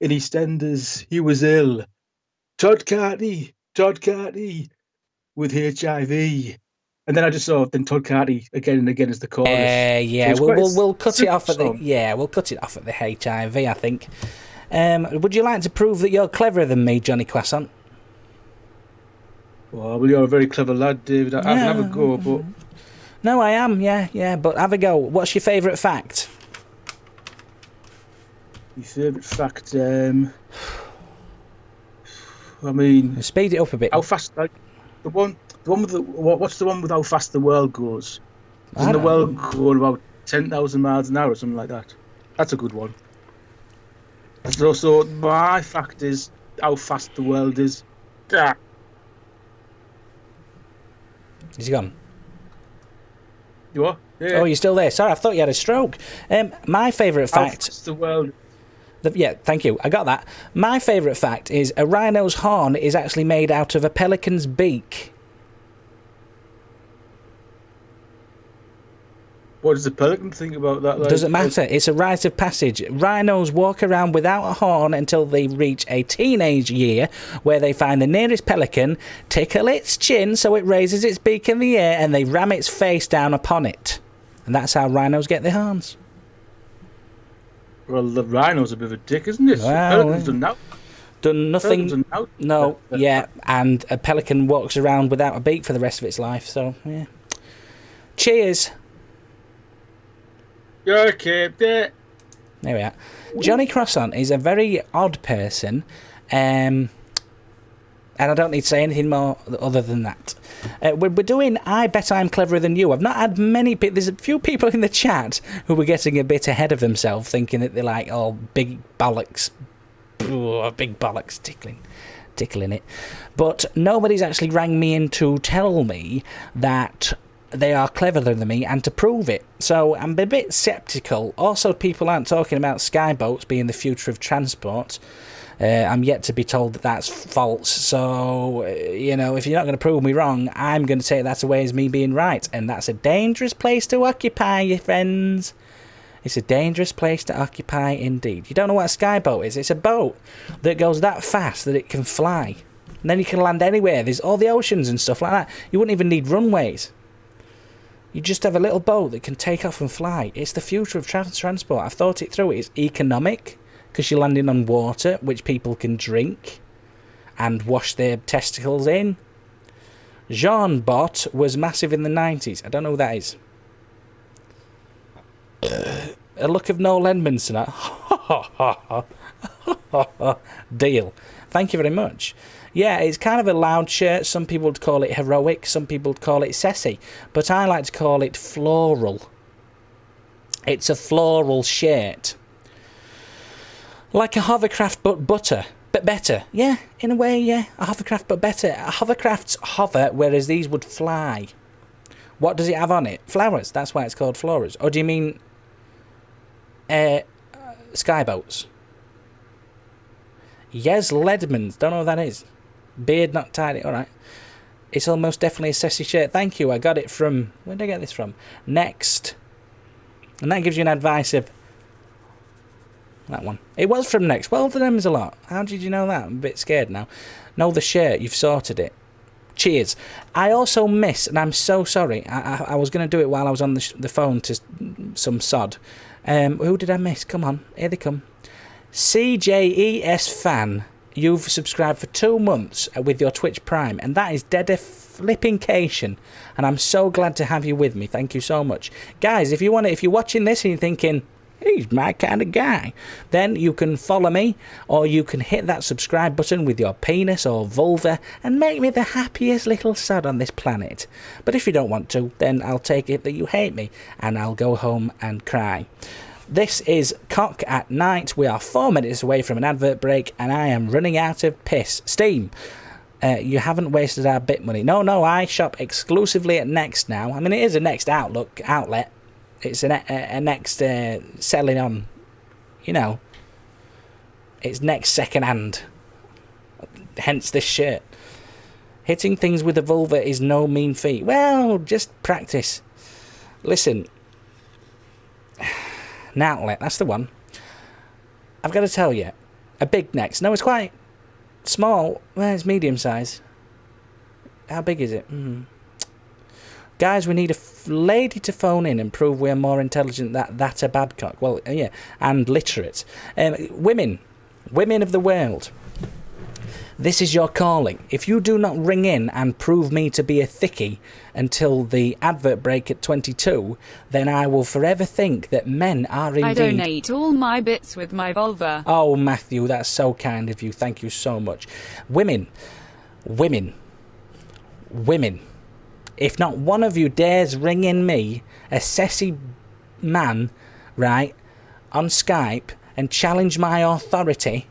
In EastEnders, he was ill. Todd Carty. With HIV. And then I just saw then Todd Carty again and again as the chorus. Yeah. We'll cut it off at we'll cut it off at the HIV, I think. Would you like to prove that you're cleverer than me, Johnny Croissant? Well, you're a very clever lad, David. I can have a go, but no, I am. Yeah. But have a go. What's your favourite fact? Your favourite fact? I mean, speed it up a bit. How fast? The one with what's the one with how fast the world goes? Doesn't the world go about 10,000 miles an hour or something like that? That's a good one. So my fact is how fast the world is. Is he gone? You are? Yeah. Oh, you're still there. Sorry, I thought you had a stroke. My favourite fact. How fast the world. Yeah, thank you. I got that. My favourite fact is a rhino's horn is actually made out of a pelican's beak. What does the pelican think about that? Doesn't matter. It's a rite of passage. Rhinos walk around without a horn until they reach a teenage year, where they find the nearest pelican, tickle its chin so it raises its beak in the air, and they ram its face down upon it. And that's how rhinos get their horns. Well, the rhino's a bit of a dick, isn't it? Well, Pelicans done nothing. No, yeah, and a pelican walks around without a beak for the rest of its life. So, yeah. Cheers. You're okay, there. There we are. Johnny Croissant is a very odd person, and I don't need to say anything more other than that. We're doing I Bet I'm Cleverer Than You. I've not had many people. There's a few people in the chat who were getting a bit ahead of themselves, thinking that they're like, oh, big bollocks. Ooh, big bollocks tickling it. But nobody's actually rang me in to tell me that they are cleverer than me and to prove it. So I'm a bit sceptical. Also, people aren't talking about skyboats being the future of transport. I'm yet to be told that that's false. So, if you're not going to prove me wrong, I'm going to take that away as me being right. And that's a dangerous place to occupy, you friends. It's a dangerous place to occupy indeed. You don't know what a skyboat is? It's a boat that goes that fast that it can fly. And then you can land anywhere. There's all the oceans and stuff like that. You wouldn't even need runways. You just have a little boat that can take off and fly. It's the future of transport. I've thought it through. It's economic because you're landing on water, which people can drink and wash their testicles in. Jean Bot was massive in the 90s. I don't know who that is. A look of Noel Edmondson. Deal. Thank you very much. Yeah, it's kind of a loud shirt. Some people would call it heroic. Some people would call it sassy. But I like to call it floral. It's a floral shirt. Like a hovercraft but better. Yeah, in a way, yeah. A hovercraft but better. Hovercrafts hover, whereas these would fly. What does it have on it? Flowers. That's why it's called flowers. Or do you mean skyboats? Yes, Ledmans. Don't know what that is. Beard not tidy. All right. It's almost definitely a sassy shirt. Thank you. I got it from... Where did I get this from? Next. And that gives you an advice of... That one. It was from Next. Well, the name's a lot. How did you know that? I'm a bit scared now. No, the shirt. You've sorted it. Cheers. I also miss, and I'm so sorry, I was going to do it while I was on the phone to some sod. Who did I miss? Come on. Here they come. CJES Fan. You've subscribed for 2 months with your Twitch Prime, and that is dead flippingcation. And I'm so glad to have you with me. Thank you so much. Guys, if you're watching this and you're thinking... He's my kind of guy. Then you can follow me, or you can hit that subscribe button with your penis or vulva and make me the happiest little sod on this planet. But if you don't want to, then I'll take it that you hate me, and I'll go home and cry. This is Cock at Night. We are 4 minutes away from an advert break, and I am running out of piss. Steam, you haven't wasted our bit money. No, I shop exclusively at Next now. I mean, it is a Next outlet. It's a Next selling on, it's Next second hand. Hence this shirt. Hitting things with a vulva is no mean feat. Well, just practice. Listen. An outlet, that's the one. I've got to tell you, a big Next. No, it's quite small. Well, it's medium size. How big is it? Guys, we need a lady to phone in and prove we're more intelligent than that a Babcock. Well, yeah, and literate. Women of the world, this is your calling. If you do not ring in and prove me to be a thickie until the advert break at 22, then I will forever think that men are indeed... I donate all my bits with my vulva. Oh, Matthew, that's so kind of you. Thank you so much. Women. If not one of you dares ring in me, a sassy man, right, on Skype and challenge my authority,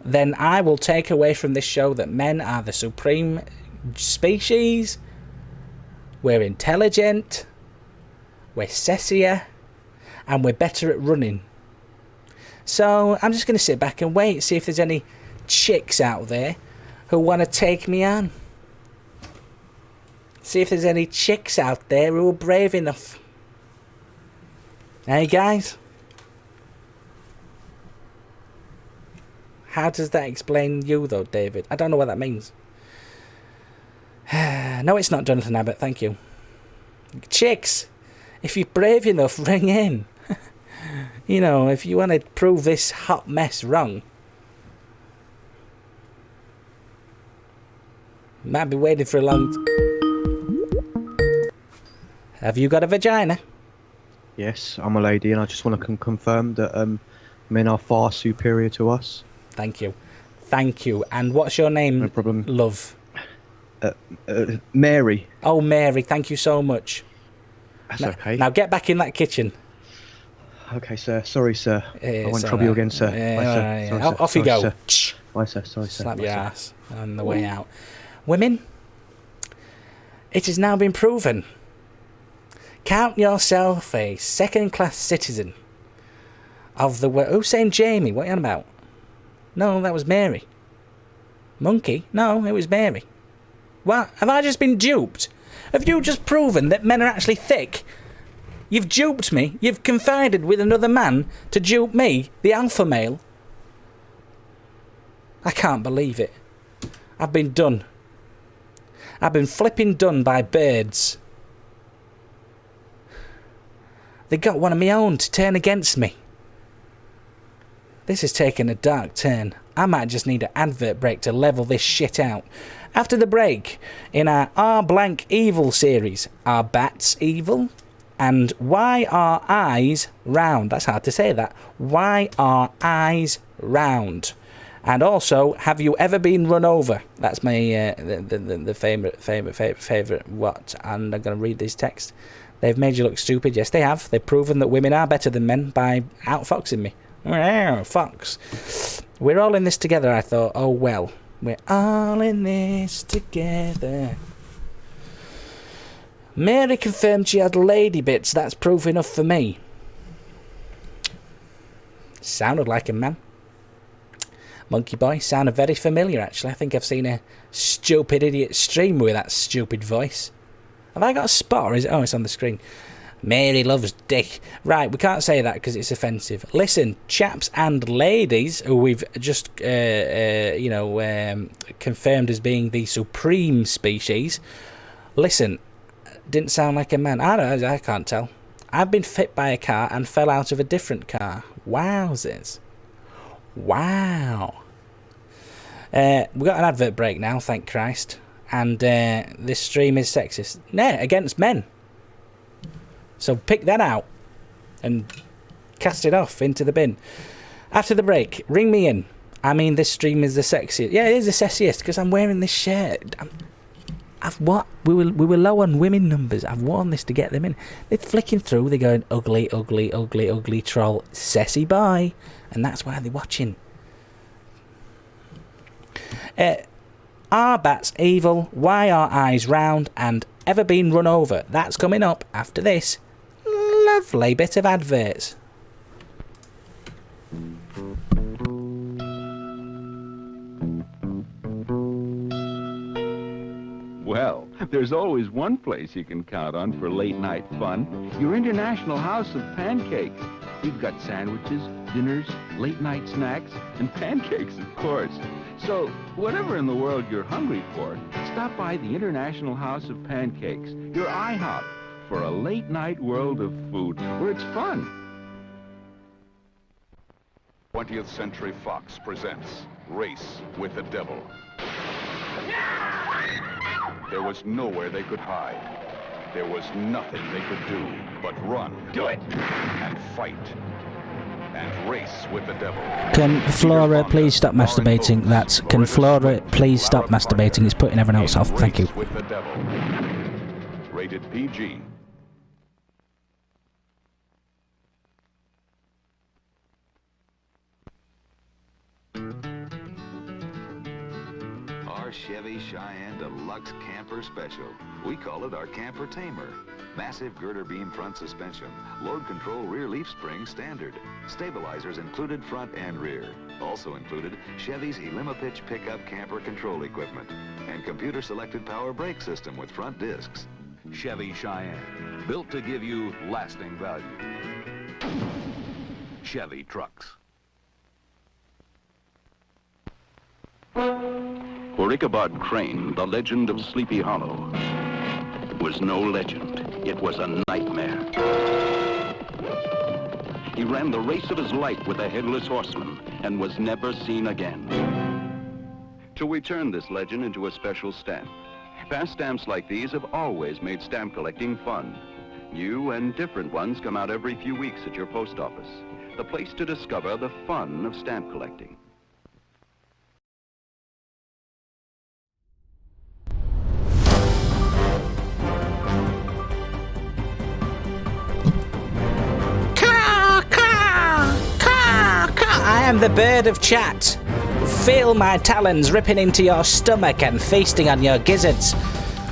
then I will take away from this show that men are the supreme species. We're intelligent, we're sassier, and we're better at running. So I'm just going to sit back and wait, see if there's any chicks out there who want to take me on. See if there's any chicks out there who are brave enough. Hey guys? How does that explain you though, David? I don't know what that means. No, it's not Jonathan Abbott, thank you. Chicks, if you're brave enough, ring in. If you want to prove this hot mess wrong. Might be waiting for a long time. Have you got a vagina? Yes, I'm a lady, and I just want to confirm that men are far superior to us. Thank you. And what's your name? No problem. Love. Mary. Oh, Mary, thank you so much. That's okay. Now get back in that kitchen. Okay, sir. Sorry, sir. I won't trouble you again, sir. Bye, sir. Sorry, off you go. Sir. Bye, sir. Sorry, sir. Slap your ass on the way out. Women, it has now been proven. Count yourself a second-class citizen of the world. Who's saying Jamie? What are you on about? No, that was Mary. Monkey? No, it was Mary. What? Have I just been duped? Have you just proven that men are actually thick? You've duped me. You've confided with another man to dupe me, the alpha male. I can't believe it. I've been done. I've been flipping done by birds. They got one of my own to turn against me. This has taken a dark turn. I might just need an advert break to level this shit out. After the break, in our R blank evil series, are bats evil? And why are eyes round? That's hard to say that. Why are eyes round? And also, have you ever been run over? That's my the favourite what? And I'm going to read this text. They've made you look stupid. Yes, they have. They've proven that women are better than men by outfoxing me. Fox. We're all in this together, I thought. Oh, well. We're all in this together. Mary confirmed she had lady bits. That's proof enough for me. Sounded like a man. Monkey Boy sounded very familiar, actually. I think I've seen a stupid idiot stream with that stupid voice. Have I got a spot, or is it? Oh, it's on the screen. Mary loves dick. Right, we can't say that because it's offensive. Listen, chaps and ladies, who we've just, confirmed as being the supreme species. Listen, didn't sound like a man. I can't tell. I've been hit by a car and fell out of a different car. Wowzers. Wow. We've got an advert break now, thank Christ. And this stream is sexist. No, against men. So pick that out and cast it off into the bin. After the break, ring me in. I mean, this stream is the sexiest. Yeah, it is the sexiest because I'm wearing this shirt. We were low on women numbers. I've worn this to get them in. They're flicking through. They're going, ugly, ugly, ugly, ugly troll. Sassy boy. And that's why they're watching. Are bats evil? Why are eyes round? And ever been run over? That's coming up after this lovely bit of adverts. Well, there's always one place you can count on for late night fun. Your International House of Pancakes. We've got sandwiches, dinners, late night snacks, and pancakes, of course. So, whatever in the world you're hungry for, stop by the International House of Pancakes, your IHOP, for a late night world of food where it's fun. 20th Century Fox presents Race with the Devil. There was nowhere they could hide. There was nothing they could do but run. Do it! And fight. And race with the devil. Can Flora please stop masturbating? Can Flora please stop masturbating? It's putting everyone else off. Thank you. With the devil. Rated PG. Our Chevy Cheyenne Deluxe Camper Special. We call it our Camper Tamer. Massive girder beam front suspension, load control rear leaf spring standard, stabilizers included front and rear. Also included Chevy's Elimipitch pickup camper control equipment and computer selected power brake system with front discs. Chevy Cheyenne, built to give you lasting value. Chevy trucks. For Ichabod Crane, the legend of Sleepy Hollow was no legend. It was a nightmare. He ran the race of his life with a headless horseman and was never seen again. So we turned this legend into a special stamp. Past stamps like these have always made stamp collecting fun. New and different ones come out every few weeks at your post office. The place to discover the fun of stamp collecting. I am the bird of chat. Feel my talons ripping into your stomach and feasting on your gizzards.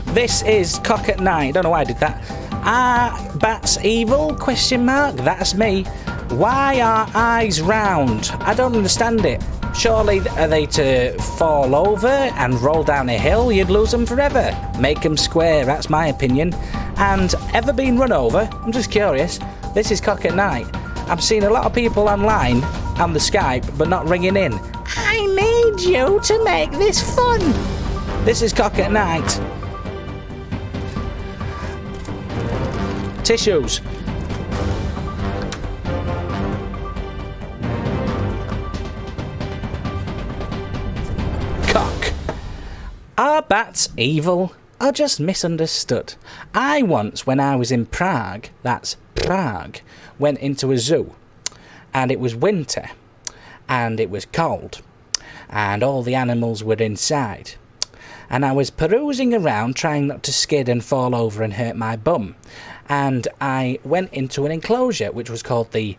This is Cock at Night. Don't know why I did that. Are bats evil? Question mark. That's me. Why are eyes round? I don't understand it. Surely are they to fall over and roll down a hill? You'd lose them forever. Make them square. That's my opinion. And ever been run over? I'm just curious. This is Cock at Night. I've seen a lot of people online on the Skype, but not ringing in. I need you to make this fun. This is Cock at Night. Tissues. Cock. Are bats evil or just misunderstood? I once, when I was in Prague, that's Prague, went into a zoo, and it was winter, and it was cold, and all the animals were inside, and I was perusing around trying not to skid and fall over and hurt my bum. And I went into an enclosure which was called the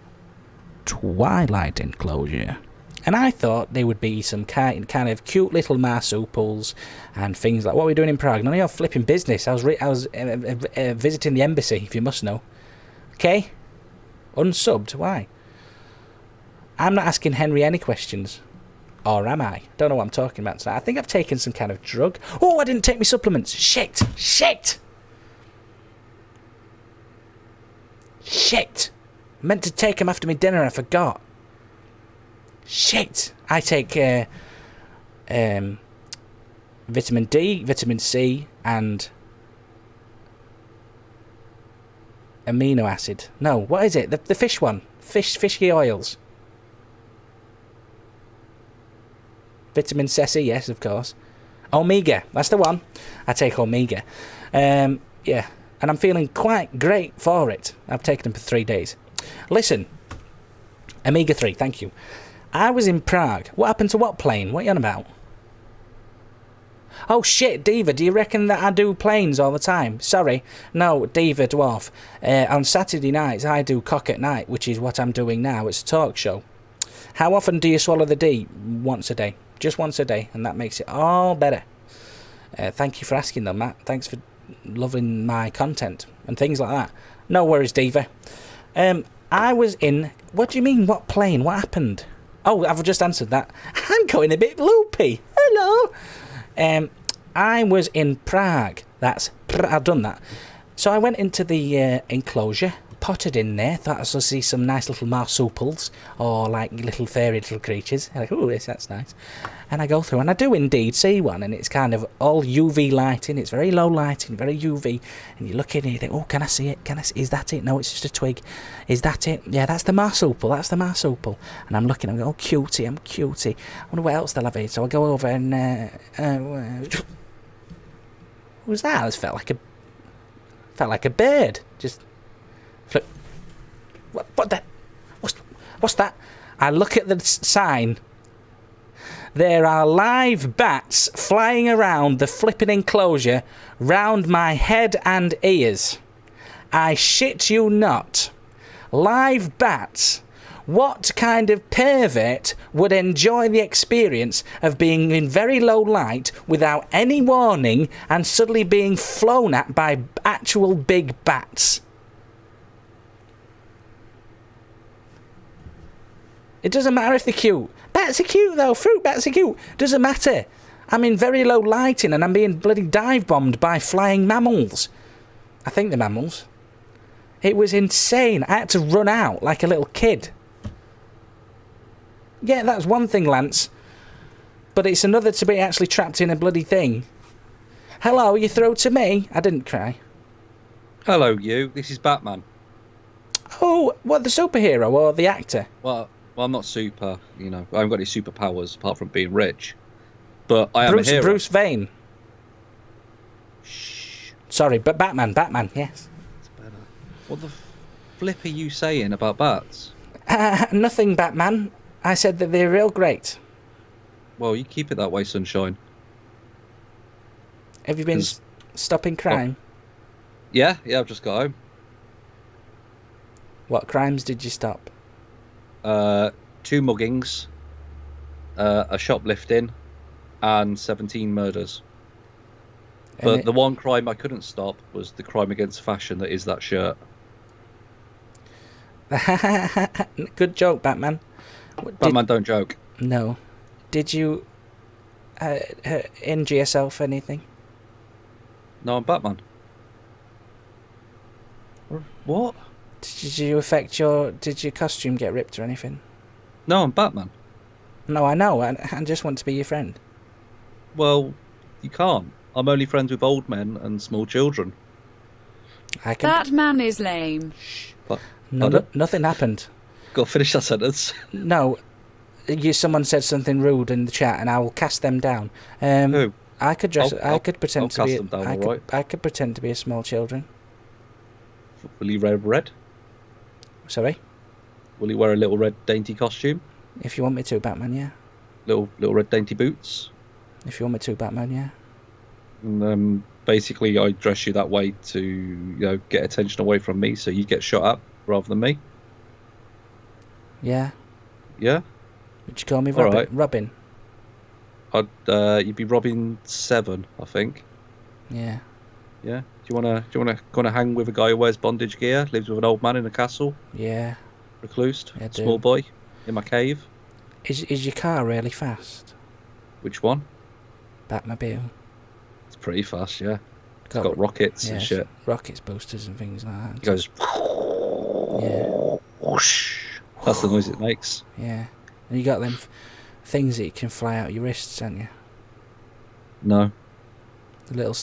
Twilight Enclosure. And I thought there would be some kind of cute little marsupials and things like what we're doing in Prague. None of your flipping business. I was visiting the embassy, if you must know. Okay? Unsubbed. Why? I'm not asking Henry any questions. Or am I? Don't know what I'm talking about tonight. I think I've taken some kind of drug. Oh, I didn't take my supplements. Shit! Shit! Shit! I meant to take them after my dinner and I forgot. Shit! I take vitamin D, vitamin C, and amino acid. No, what is it? The fish one. Fishy oils. Vitamin C, yes, of course. Omega, that's the one. I take Omega. Yeah, and I'm feeling quite great for it. I've taken them for 3 days. Listen, Omega-3, thank you. I was in Prague. What happened to what plane? What are you on about? Oh shit, Diva, do you reckon that I do planes all the time? Sorry. No, Diva Dwarf. On Saturday nights, I do Cock at Night, which is what I'm doing now. It's a talk show. How often do you swallow the D? Once a day. Just once a day, and that makes it all better. Thank you for asking though, Matt. Thanks for loving my content and things like that. No worries, Diva. I was in... What do you mean, what plane? What happened? Oh, I've just answered that. I'm going a bit loopy. Hello. I was in Prague. I've done that. So I went into the enclosure, potted in there, thought I was going to see some nice little marsupials, or like little fairy little creatures. I'm like, oh, that's nice. And I go through, and I do indeed see one, and it's kind of all UV lighting. It's very low lighting, very UV. And you look in and you think, oh, can I see it? Can I see? Is that it? No, it's just a twig. Is that it? Yeah, that's the marsupial. That's the marsupial. And I'm looking, I'm going, oh, cutie, I'm cutie. I wonder what else they'll have here. So I go over and... what was that? It felt like a bird. Just... Flip. What the... What's that? I look at the sign. There are live bats flying around the flipping enclosure round my head and ears. I shit you not. Live bats. What kind of pervert would enjoy the experience of being in very low light without any warning and suddenly being flown at by actual big bats? It doesn't matter if they're cute. Bats are cute though. Fruit bats are cute. Doesn't matter. I'm in very low lighting and I'm being bloody dive bombed by flying mammals. I think they're mammals. It was insane. I had to run out like a little kid. Yeah, that's one thing, Lance. But it's another to be actually trapped in a bloody thing. Hello, you throw to me? I didn't cry. Hello, you. This is Batman. Oh, what, the superhero or the actor? Well, I'm not super, I haven't got any superpowers apart from being rich. But I am a hero. Bruce Wayne. Shh. Sorry, but Batman, yes. It's better. What the flip are you saying about bats? Nothing, Batman. I said that they're real great. Well, you keep it that way, Sunshine. Have you been stopping crime? Yeah, I've just got home. What crimes did you stop? 2 muggings, a shoplifting, and 17 murders. But the one crime I couldn't stop was the crime against fashion that is that shirt. Good joke, Batman. Batman don't joke. No. Did you injure yourself anything? No, I'm Batman. What? Did your costume get ripped or anything? No, I'm Batman. No, I know. I just want to be your friend. Well, you can't. I'm only friends with old men and small children. That man is lame. No, nothing happened. Got to finish that sentence. No, someone said something rude in the chat, and I will cast them down. Who? I could dress. I could pretend to be. Them down, I could pretend to be a small children. Will you wear red? Sorry? Will you wear a little red dainty costume? If you want me to, Batman, yeah. Little red dainty boots? If you want me to, Batman, yeah. And basically, I dress you that way to get attention away from me, so you get shot at rather than me. Yeah. Yeah. Would you call me All Robin? right. Robin. You'd be Robin 7, I think. Yeah. Yeah. Do you wanna hang with a guy who wears bondage gear, lives with an old man in a castle? Yeah. Reclused, I do. small boy, in my cave. Is your car really fast? Which one? Batmobile. It's pretty fast, yeah. It's got rockets and shit. Rockets, boosters, and things like that. It goes. Yeah. Whoosh. That's the noise it makes. Yeah. And you got them things that you can fly out your wrists, haven't you? No. The little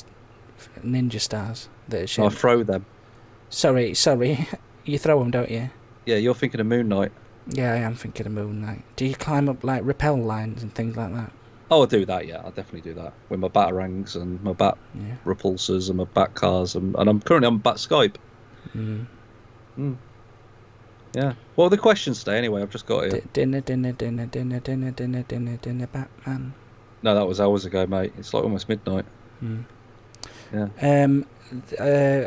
ninja stars that are I shaped. throw them. Sorry. You throw them, don't you? Yeah, you're thinking of Moon Knight. Yeah, I am thinking of Moon Knight. Do you climb up like rappel lines and things like that? Oh, I'll do that, yeah. I'll definitely do that. With my batarangs and my bat repulsors and my bat cars. And I'm currently on bat Skype. Yeah. What are the questions today, anyway? I've just got it. Dinner, Batman. No, that was hours ago, mate. It's like almost midnight. Yeah.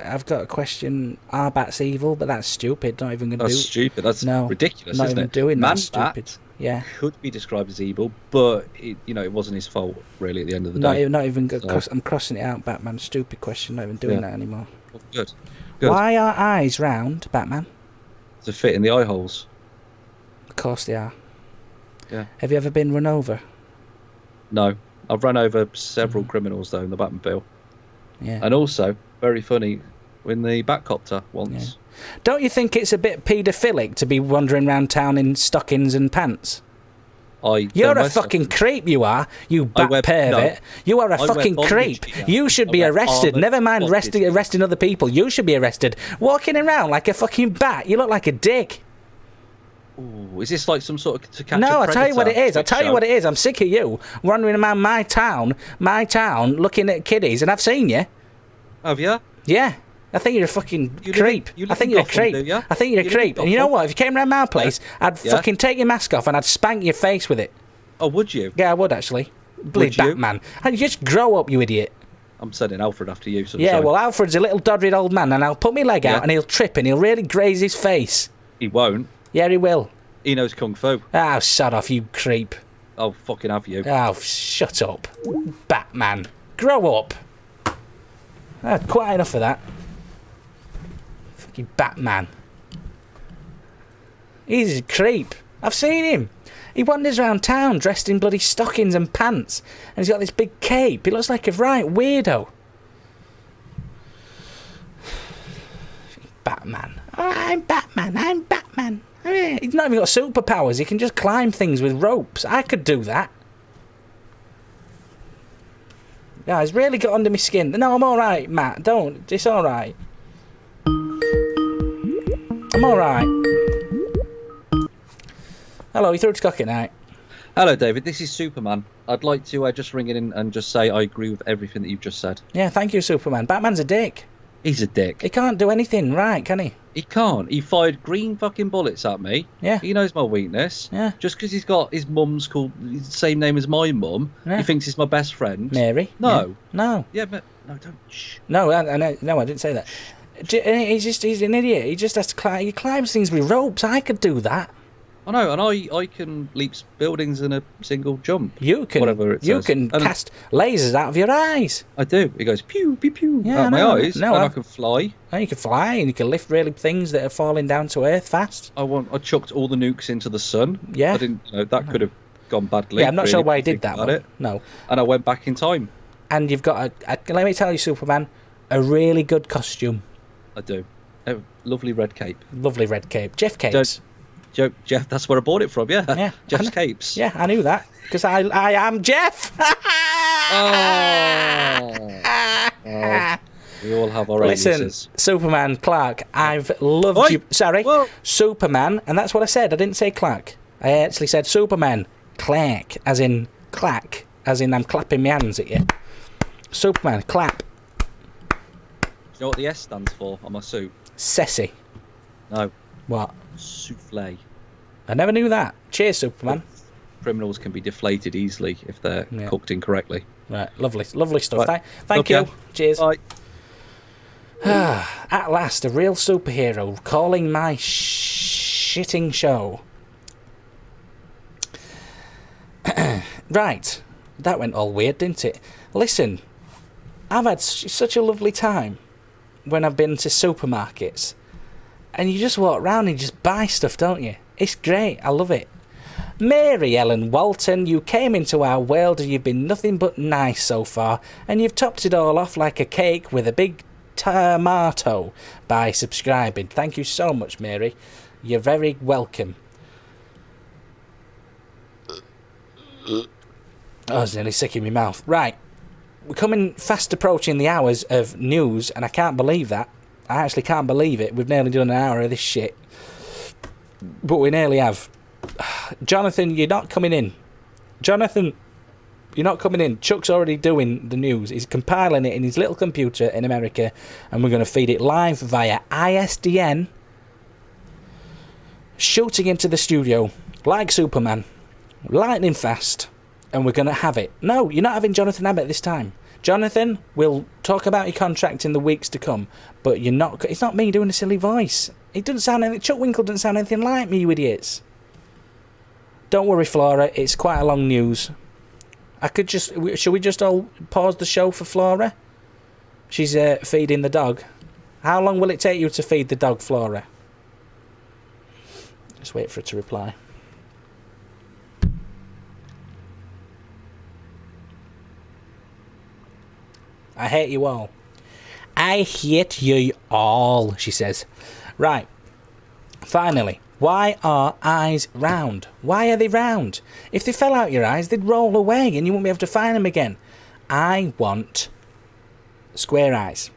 I've got a question. Are bats evil? But that's stupid. Not even going to do. That's stupid. That's ridiculous, not isn't even it? doing that. Man Stupid. Bat Yeah. could be described as evil, but it wasn't his fault, really, at the end of the Not day. even. So- I'm crossing it out, Batman. Stupid question. Not even doing Yeah. that anymore. Well, good. Why are eyes round, Batman? To fit in the eye holes. Of course they are. Yeah. Have you ever been run over? No. I've run over several criminals, though, in the Batmobile. Yeah. And also, very funny, in the Batcopter once. Don't you think it's a bit paedophilic to be wandering around town in stockings and pants? You're a fucking creep, you are. You bat pervert. You are a fucking creep. You should be arrested. Never mind arresting other people. You should be arrested. Walking around like a fucking bat. You look like a dick. Ooh, is this like some sort of to catch a No, predator? I'll tell you what it is. I'll Big tell you show? what it is. I'm sick of you wandering around my town, looking at kiddies, and I've seen you. Have you? Yeah. I think you're a fucking creep. you I live think in you're a Gotham, creep. do ya? I think you're a You live in creep. And you know Gotham? what? If you came around my place, I'd Yeah. fucking take your mask off and I'd spank your face with it. Oh, would you? Yeah, I would actually. Bleed you? Batman. And just grow up, you idiot. I'm sending Alfred after you. Yeah, well, Alfred's a little doddred old man, and I'll put my leg out and he'll trip and he'll really graze his face. He won't. Yeah, he will. He knows Kung Fu. Oh, shut off, you creep. I'll fucking have you. Oh, shut up. Batman. Grow up. Quite enough of that. Fucking Batman. He's a creep. I've seen him. He wanders around town dressed in bloody stockings and pants. And he's got this big cape. He looks like a right weirdo. Batman. Oh, I'm Batman. I'm Batman. He's not even got superpowers. He can just climb things with ropes. I could do that. Yeah, he's really got under my skin. No, I'm alright, Matt. Don't. It's alright. I'm alright. Hello, you through to Cock at Night. Hello, David. This is Superman. I'd like to just ring in and just say I agree with everything that you've just said. Yeah, thank you, Superman. Batman's a dick. He's a dick. He can't do anything right, can he? He can't. He fired green fucking bullets at me. Yeah. He knows my weakness. Yeah. Just because he's got his mum's called the same name as my mum, Yeah. he thinks he's my best friend. Mary? No. Yeah. No. Yeah, but no, don't. Shh. No, I didn't say that. He's an idiot. He just has to climb. He climbs things with ropes. I could do that. I know, and I can leap buildings in a single jump. You can. Whatever it You says. can And cast lasers out of your eyes. I do. It goes pew pew pew Yeah, out my no, eyes, no, and I I've- can fly. And you can fly, and you can lift really things that are falling down to earth fast. I chucked all the nukes into the sun. Yeah. I didn't. That could have gone badly. Yeah, I'm not sure really, why he if you did think that about one. it. No. And I went back in time. And you've got let me tell you, Superman, a really good costume. I do. A lovely red cape. Lovely red cape. Jeff Capes. Jeff, that's where I bought it from. Yeah. Yeah. Jeff's capes. Yeah, I knew that because I am Jeff. Oh, we all have our Listen, aliases. Superman, Clark, I've loved you. Sorry, Superman, and that's what I said. I didn't say Clark. I actually said Superman, Clark, as in clack, as in I'm clapping my hands at you. Superman, clap. Do you know what the S stands for on my suit? Sessy. No. What? Souffle. I never knew that. Cheers, Superman. Criminals can be deflated easily if they're cooked incorrectly. Right, lovely stuff. Right. Thank Okay. you. Cheers. Bye. At last, a real superhero calling my shitting show. Right, that went all weird, didn't it? Listen, I've had such a lovely time when I've been to supermarkets, and you just walk around and just buy stuff, don't you? It's great, I love it. Mary Ellen Walton, you came into our world and you've been nothing but nice so far, and you've topped it all off like a cake with a big tomato by subscribing. Thank you so much, Mary. You're very welcome. Oh, I was nearly sick in my mouth. Right, we're coming fast approaching the hours of news, and I can't believe that. I actually can't believe it. We've nearly done an hour of this shit. But we nearly have. Jonathan, you're not coming in. Jonathan, you're not coming in. Chuck's already doing the news. He's compiling it in his little computer in America, and we're going to feed it live via ISDN, shooting into the studio like Superman, lightning fast, and we're going to have it. No, you're not having Jonathan Abbott this time. Jonathan, we'll talk about your contract in the weeks to come, but you're not. It's not me doing a silly voice. It doesn't sound anything. Chuck Winkle doesn't sound anything like me, you idiots. Don't worry, Flora. It's quite a long news. I could just. Should we just all pause the show for Flora? She's feeding the dog. How long will it take you to feed the dog, Flora? Just wait for it to reply. I hate you all. I hate you all, she says. Right. Finally. Why are eyes round? Why are they round? If they fell out your eyes, they'd roll away and you wouldn't be able to find them again. I want square eyes.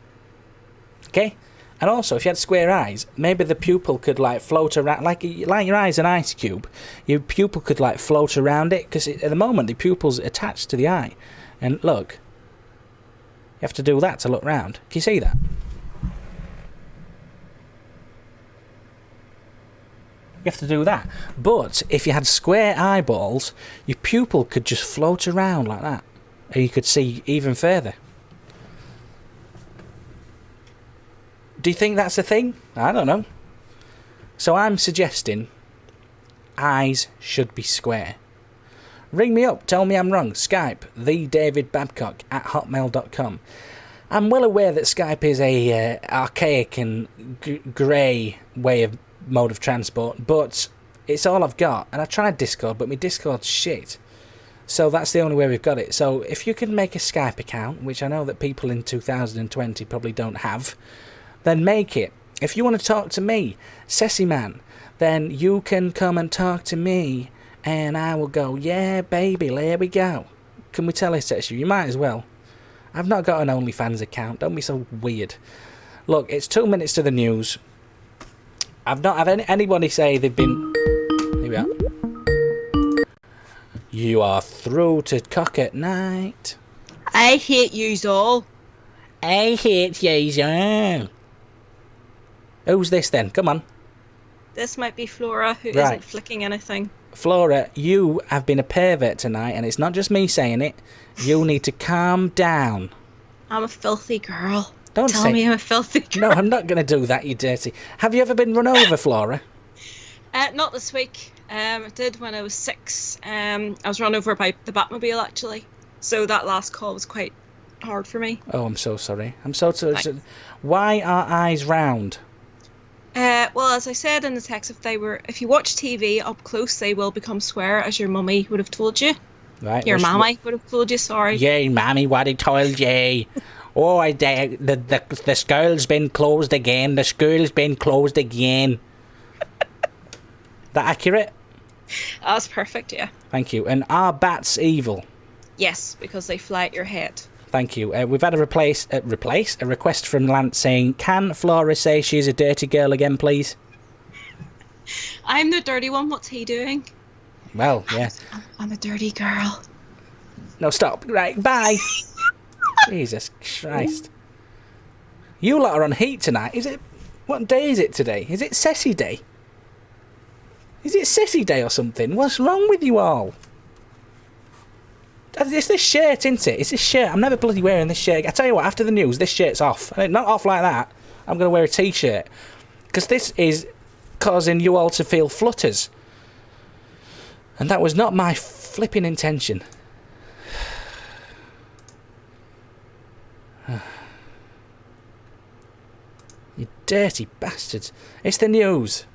Okay? And also, if you had square eyes, maybe the pupil could like float around, like your eye's an ice cube. Your pupil could like float around it, because at the moment the pupil's attached to the eye. And look, you have to do that to look round. Can you see that? You have to do that. But if you had square eyeballs, your pupil could just float around like that, and you could see even further. Do you think that's a thing? I don't know. So I'm suggesting eyes should be square. Ring me up, tell me I'm wrong. Skype, thedavidbabcock@hotmail.com. I'm well aware that Skype is a archaic and grey mode of transport, but it's all I've got. And I tried Discord, but my Discord's shit. So that's the only way we've got it. So if you can make a Skype account, which I know that people in 2020 probably don't have, then make it. If you want to talk to me, Cessy Man, then you can come and talk to me, and I will go, yeah, baby, there we go. Can we teletext you? You might as well. I've not got an OnlyFans account. Don't be so weird. Look, it's 2 minutes to the news. I've not had anybody say they've been... Here we are. You are through to Cock at Night. I hate yous all. I hate yous all. Who's this then? Come on. This might be Flora, who Right. isn't flicking anything. Flora, you have been a pervert tonight, and it's not just me saying it. You need to calm down. I'm a filthy girl. Don't Tell say... me I'm a filthy girl. No, I'm not going to do that, you dirty... Have you ever been run over, Flora? Not this week. I did when I was 6. I was run over by the Batmobile, actually. So that last call was quite hard for me. Oh, I'm so sorry. I'm so sorry. Why are eyes round? Well, as I said in the text, if you watch TV up close, they will become square, as your mummy would have told you. Right. Your mammy would have told you, sorry. Yeah, mammy, what I told you. Oh, the school's been closed again. The school's been closed again. That accurate? That's perfect, yeah. Thank you. And are bats evil? Yes, because they fly at your head. Thank you. We've had a request from Lance saying, can Flora say she's a dirty girl again, please? I'm the dirty one. What's he doing? Well, yeah. I'm a dirty girl. No, stop. Right, bye. Jesus Christ. You lot are on heat tonight. Is it... What day is it today? Is it Cessy Day? Is it Cessy Day or something? What's wrong with you all? It's this shirt, isn't it? It's this shirt. I'm never bloody wearing this shirt. I tell you what, after the news, this shirt's off. I mean, not off like that. I'm going to wear a T-shirt. Because this is causing you all to feel flutters. And that was not my flipping intention. You dirty bastards. It's the news.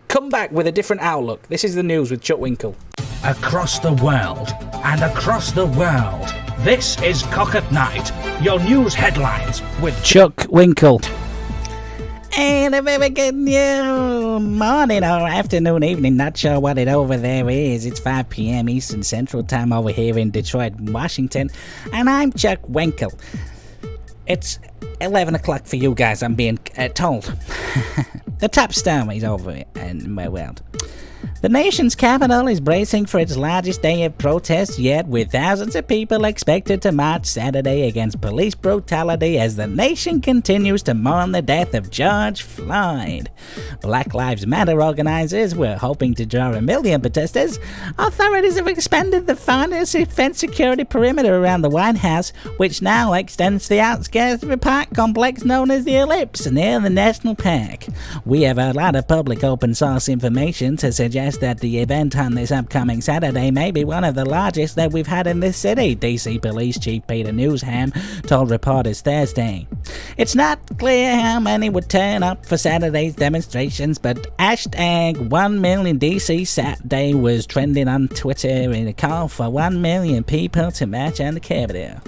Come back with a different outlook. This is the news with Chuck Winkle. Across the world, and across the world, this is Cock at Night, your news headlines with Chuck Winkle. And a very good new morning or afternoon, evening, not sure what it over there is. It's 5 p.m. Eastern Central Time over here in Detroit, Washington, and I'm Chuck Winkle. It's 11 o'clock for you guys, I'm being told. The top stories over in my world. The nation's capital is bracing for its largest day of protest yet, with thousands of people expected to march Saturday against police brutality as the nation continues to mourn the death of George Floyd. Black Lives Matter organizers were hoping to draw 1 million protesters. Authorities have expanded the fence security perimeter around the White House, which now extends to the outskirts of a park complex known as the Ellipse near the National Park. We have a lot of public open source information to suggest that the event on this upcoming Saturday may be one of the largest that we've had in this city, DC Police Chief Peter Newsham told reporters Thursday. It's not clear how many would turn up for Saturday's demonstrations, but hashtag 1 million DC Saturday was trending on Twitter in a call for 1 million people to march on the Capitol.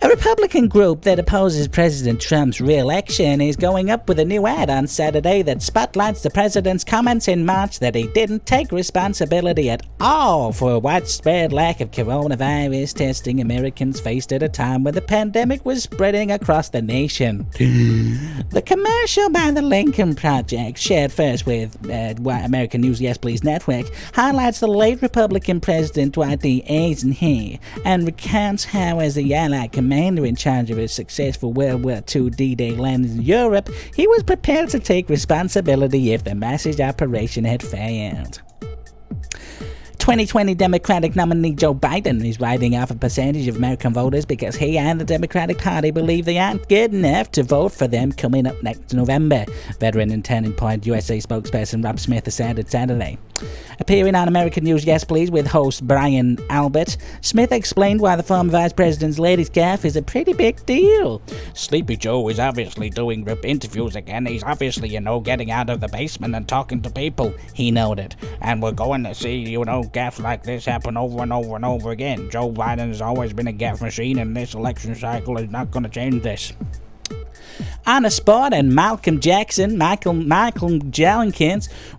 A Republican group that opposes President Trump's re-election is going up with a new ad on Saturday that spotlights the president's comments in March that he didn't take responsibility at all for a widespread lack of coronavirus testing Americans faced at a time when the pandemic was spreading across the nation. The commercial by the Lincoln Project, shared first with American News Yes Please Network, highlights the late Republican President Dwight D. Eisenhower and recounts how, as the Allied commander in charge of a successful World War II D-Day land in Europe, he was prepared to take responsibility if the massive operation had failed. 2020 Democratic nominee Joe Biden is riding off a percentage of American voters because he and the Democratic Party believe they aren't good enough to vote for them coming up next November, veteran and Turning Point USA spokesperson Rob Smith said Saturday. Appearing on American News Yes Please with host Brian Albert, Smith explained why the former vice president's latest gaffe is a pretty big deal. Sleepy Joe is obviously doing interviews again. He's obviously, getting out of the basement and talking to people, he noted. And we're going to see, gaffes like this happen over and over and over again. Joe Biden has always been a gaffe machine, and this election cycle is not going to change this. On a sport, and Michael Jenkins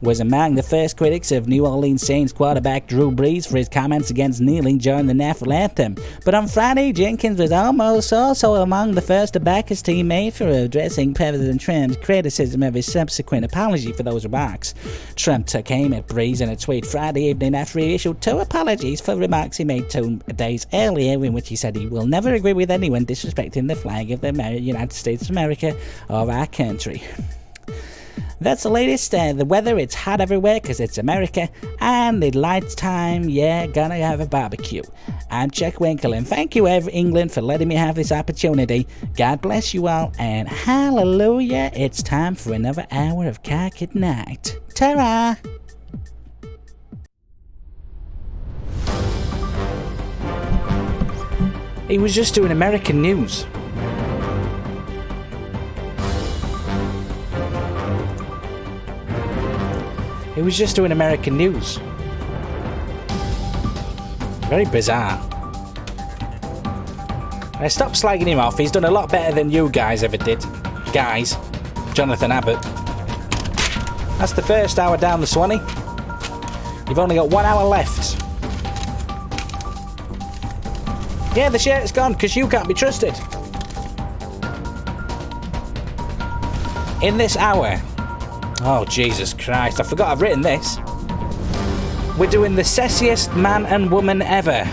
was among the first critics of New Orleans Saints quarterback Drew Brees for his comments against kneeling during the national anthem. But on Friday, Jenkins was also among the first to back his teammate for addressing President Trump's criticism of his subsequent apology for those remarks. Trump took aim at Brees in a tweet Friday evening after he issued 2 apologies for remarks he made 2 days earlier, in which he said he will never agree with anyone disrespecting the flag of the United States of America or our country. That's the latest. The weather, it's hot everywhere because it's America, and the lights time, gonna have a barbecue. I'm Chuck Winkle, and thank you, England, for letting me have this opportunity. God bless you all, and hallelujah, it's time for another hour of Cock at Night. Ta-ra! He was just doing American news. He was just doing American news. Very bizarre. I stopped slagging him off. He's done a lot better than you guys ever did. Guys. Jonathan Abbott. That's the first hour down the Swanee. You've only got 1 hour left. Yeah, the shirt's gone because you can't be trusted. In this hour... Oh, Jesus Christ, I forgot I've written this. We're doing the sexiest man and woman ever.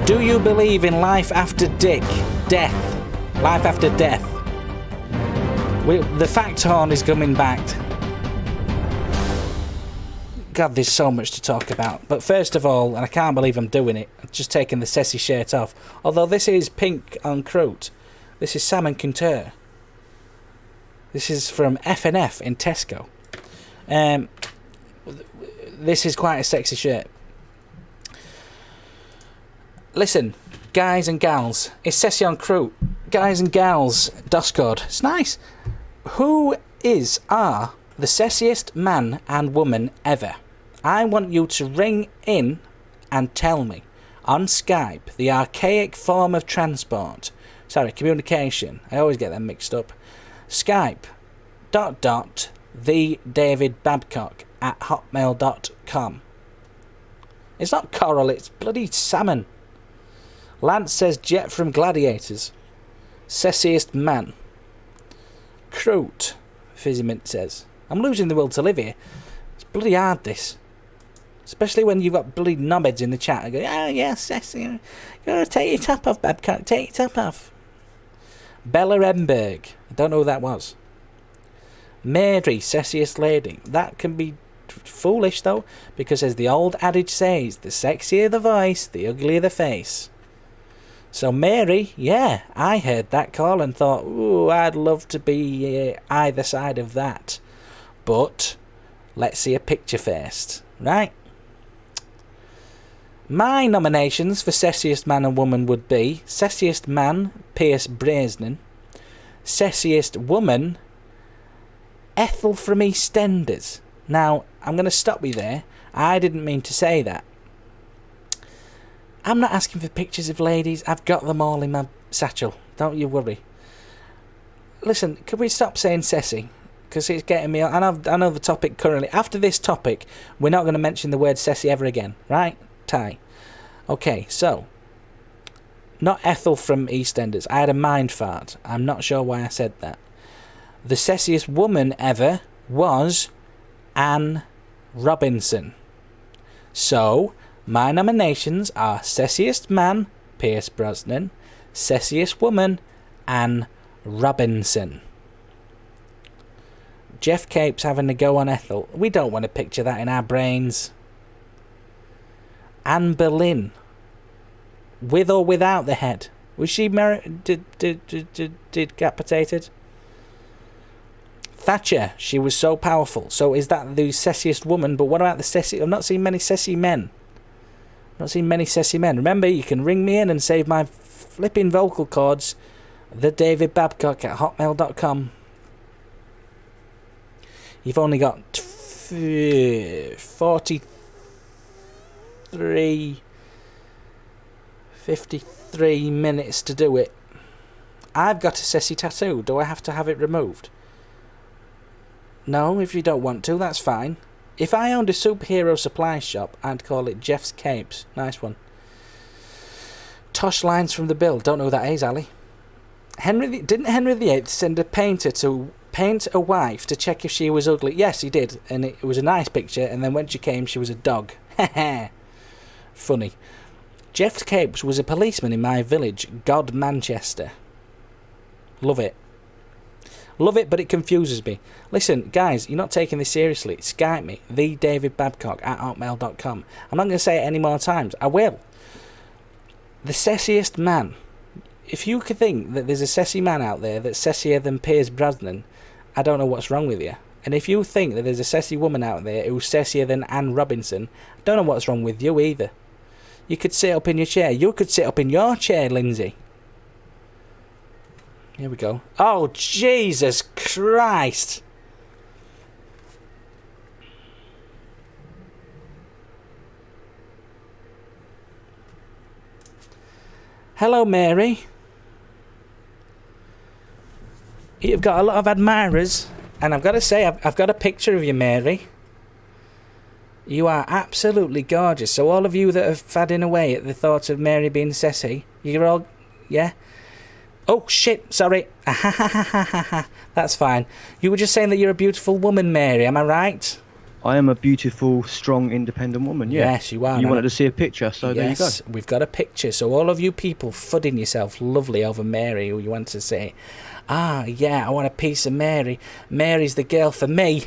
Do you believe in life after death? Life after death. The fact horn is coming back. God, there's so much to talk about. But first of all, and I can't believe I'm doing it, I've just taken the Ceci shirt off. Although this is pink on Croûte. This is salmon couture. This is from F&F in Tesco. This is quite a sexy shirt. Listen, guys and gals, it's Ceci on Croûte. Guys and gals, Doscode. It's nice. Who are the sexiest man and woman ever? I want you to ring in and tell me on Skype, the archaic form of transport. Sorry, communication. I always get them mixed up. Skype, the David Babcock at hotmail.com. It's not coral, it's bloody salmon. Lance says Jet from Gladiators. Sexiest man. Croûte, Fizzymint says. I'm losing the will to live here. It's bloody hard, this. Especially when you've got bloody knobheads in the chat. I go, oh, yeah, sexy. You gotta take your top off, Babcock. Take your top off. Bella Emberg. I don't know who that was. Mary, sexiest lady. That can be foolish, though, because as the old adage says, the sexier the voice, the uglier the face. So Mary, yeah, I heard that call and thought, ooh, I'd love to be either side of that. But let's see a picture first, right? My nominations for sexiest man and woman would be sexiest man, Pierce Brosnan. Sexiest woman, Ethel from EastEnders. Now, I'm going to stop you there. I didn't mean to say that. I'm not asking for pictures of ladies. I've got them all in my satchel. Don't you worry. Listen, could we stop saying Ceci? Because it's getting me... I know the topic currently. After this topic, we're not going to mention the word Ceci ever again. Right? Ty. Okay, so... Not Ethel from EastEnders. I had a mind fart. I'm not sure why I said that. The sexiest woman ever was Anne Robinson. So... my nominations are sexiest man, Pierce Brosnan, sexiest woman, Anne Robinson. Jeff Capes having a go on Ethel. We don't want to picture that in our brains. Anne Boleyn, with or without the head. Was she decapitated? Thatcher, she was so powerful. So is that the sexiest woman? But what about the sexy? I've not seen many sexy men. Not seen many sexy men. Remember, you can ring me in and save my flipping vocal cords. The David Babcock at hotmail.com. You've only got 53 minutes to do it. I've got a sexy tattoo. Do I have to have it removed? No, if you don't want to, that's fine. If I owned a superhero supply shop, I'd call it Jeff's Capes. Nice one. Tosh lines from the bill. Don't know who that is, Ali. Didn't Henry VIII send a painter to paint a wife to check if she was ugly? Yes, he did. And it was a nice picture. And then when she came, she was a dog. Funny. Jeff Capes was a policeman in my village, God Manchester. Love it. Love it, but it confuses me. Listen, guys, you're not taking this seriously. Skype me, the David Babcock at hotmail.com. I'm not going to say it any more times. I will. The sexiest man. If you could think that there's a sexy man out there that's sexier than Pierce Brosnan, I don't know what's wrong with you. And if you think that there's a sexy woman out there who's sexier than Anne Robinson, I don't know what's wrong with you either. You could sit up in your chair. You could sit up in your chair, Lindsay. Here we go. Oh, Jesus Christ. Hello, Mary. You've got a lot of admirers. And I've got to say, I've got a picture of you, Mary. You are absolutely gorgeous. So all of you that are fadding away at the thought of Mary being Ceci, you're all... Yeah? Oh, shit, sorry. That's fine. You were just saying that you're a beautiful woman, Mary, am I right? I am a beautiful, strong, independent woman, yeah. Yes, you are. You wanted to see a picture, so there you go. Yes, we've got a picture. So all of you people fudding yourself lovely over Mary, who you want to say, ah, yeah, I want a piece of Mary. Mary's the girl for me.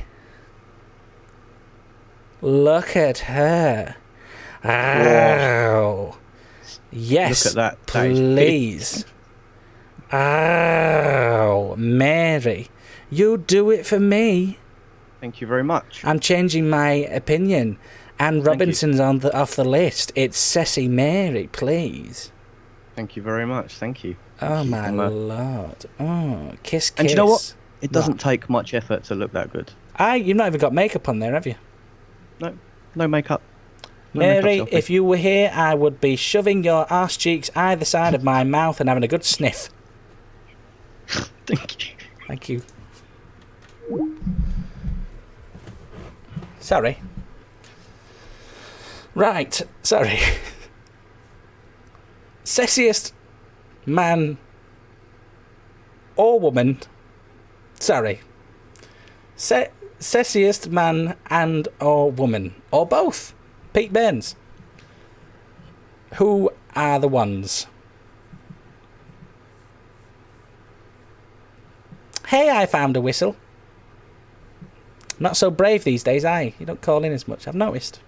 Look at her. Oh. Yes. Look at that. Please. Oh, Mary. You do it for me. Thank you very much. I'm changing my opinion. Anne Robinson's off the list. It's Ceci Mary, please. Thank you very much. Thank you. Oh, my Lord. Oh, kiss, kiss. And you know what? It doesn't take much effort to look that good. You've not even got makeup on there, have you? No makeup. Mary, if you were here, I would be shoving your arse cheeks either side of my mouth and having a good sniff. Thank you. Thank you. Sorry. Right, sorry. Sexiest man or woman. Sorry. Sexiest man and or woman. Or both. Pete Burns. Who are the ones? Hey, I found a whistle. Not so brave these days, aye. You don't call in as much, I've noticed.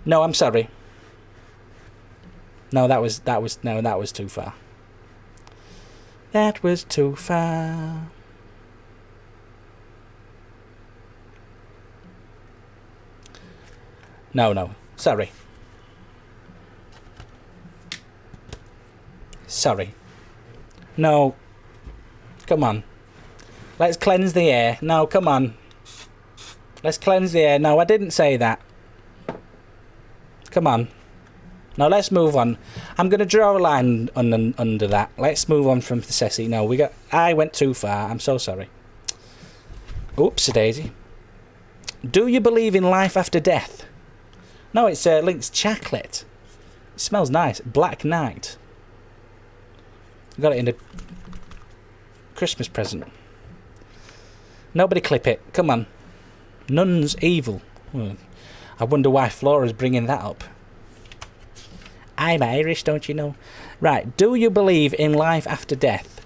No, I'm sorry. No, that was too far. That was too far. No, sorry. Sorry. No. Come on. Let's cleanse the air. No, come on. Let's cleanse the air. No, I didn't say that. Come on. Now let's move on. I'm going to draw a line under that. Let's move on from the Ceci. No, I went too far. I'm so sorry. Oops-a-daisy. Do you believe in life after death? No, it's Lynx chocolate. It smells nice. Black Knight. Got it in a Christmas present. Nobody clip it. Come on. Nun's evil. Well, I wonder why Flora's bringing that up. I'm Irish, don't you know? Right, do you believe in life after death?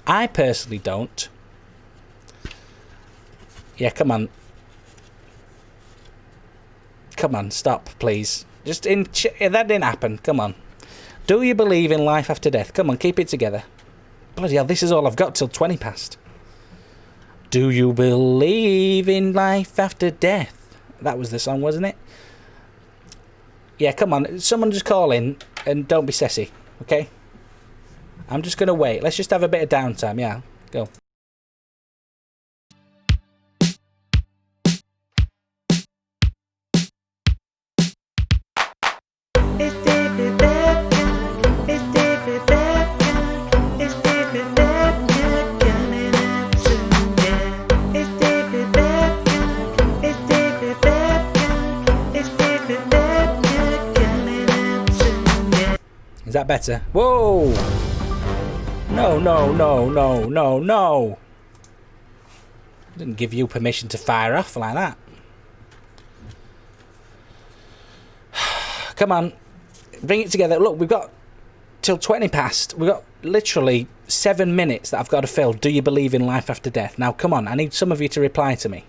I personally don't. Yeah, come on. Come on, stop, please. That didn't happen. Come on. Do you believe in life after death? Come on, keep it together. Bloody hell, this is all I've got till 20 past. Do you believe in life after death? That was the song, wasn't it? Yeah, come on. Someone just call in and don't be sassy, okay? I'm just going to wait. Let's just have a bit of downtime, yeah. Go. Is that better? Whoa! No. I didn't give you permission to fire off like that. Come on. Bring it together. Look, we've got till 20 past. We've got literally 7 minutes that I've got to fill. Do you believe in life after death? Now, come on. I need some of you to reply to me.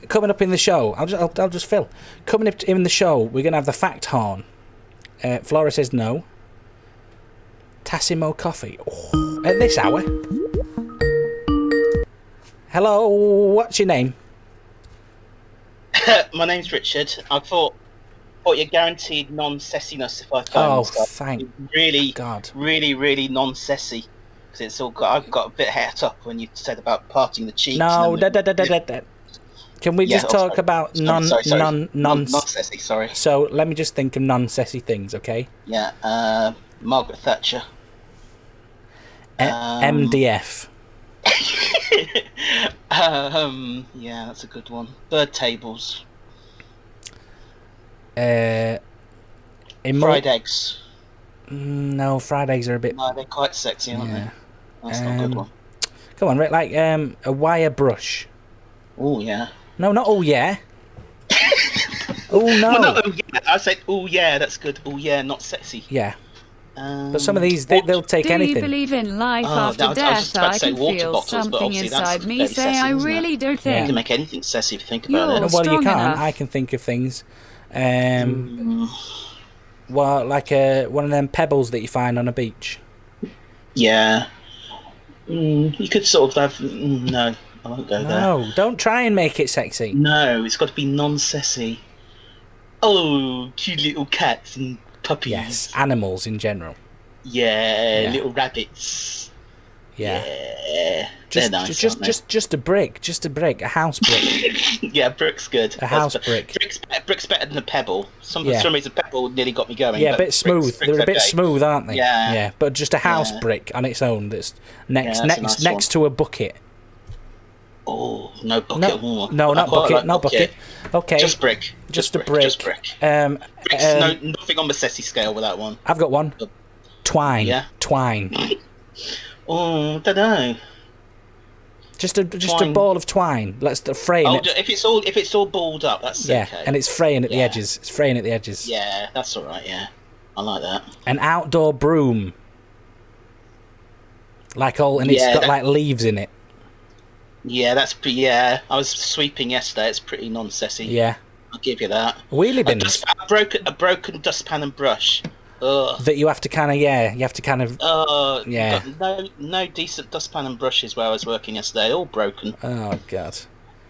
Coming up in the show, I'll just fill. Coming up in the show, we're going to have the fact horn. Flora says no. Tassimo Coffee. Oh, at this hour. Hello, what's your name? My name's Richard. I thought you're guaranteed non-sessiness if I phone. Oh, thank really, God. Really non-sessy. Because it's all I've got a bit het up when you said about parting the cheeks. No, Can we just talk about non-sessy, sorry. So let me just think of non-sessy things, okay? Yeah, Margaret Thatcher. MDF. Yeah, that's a good one. Bird tables. Fried eggs. No, fried eggs are a bit... No, they're quite sexy, aren't they? That's not a good one. Come on, right, like a wire brush. Oh, yeah. No, not oh, yeah. Oh, no. Well, not oh, yeah. I said, oh, yeah, that's good. Oh, yeah, not sexy. Yeah. But some of these, they'll take Do anything. you believe in life after I was death? just about I to say can water feel bottles, but something obviously that's inside me very say, sassy, I isn't it? really don't You think. can make anything sassy if you think about You're it. Well, you strong can't. enough. I can think of things. Well, like one of them pebbles that you find on a beach. Yeah. You could sort of have... no, I won't go there. No, don't try and make it sexy. No, it's got to be non-sassy. Oh, cute little cats and puppies. Yes, animals in general. Yeah, little rabbits. Yeah. They're nice, aren't they? Just a brick, a house brick. Yeah, brick's good. A house brick. Brick's better than a pebble. For Yeah. some reason, pebble nearly got me going. Yeah, a but bit smooth. brick's They're a bit okay. smooth, aren't they? Yeah. Yeah, but just a house Yeah. brick on its own that's that's a nice next to a bucket. Oh, no bucket. No, not I quite bucket, like not bucket. Okay. Just brick. Just a brick. Just brick. Brick's nothing on the sassy scale with that one. I've got one. Twine. Yeah? Twine. Oh, I don't know. Just a ball of twine. Let's fraying Oh, it. if it's all balled up, that's Yeah, okay. and it's fraying at the edges. It's fraying at the edges. Yeah, that's all right. Yeah, I like that. An outdoor broom. Like and it's Yeah, got like leaves in it. Yeah, that's pretty. Yeah, I was sweeping yesterday. It's pretty non-sassy. Yeah. I'll give you that. Wheelie bins. A broken dustpan and brush. Ugh. That you have to kind of yeah. No decent dustpan and brushes where I was working yesterday. All broken. Oh god.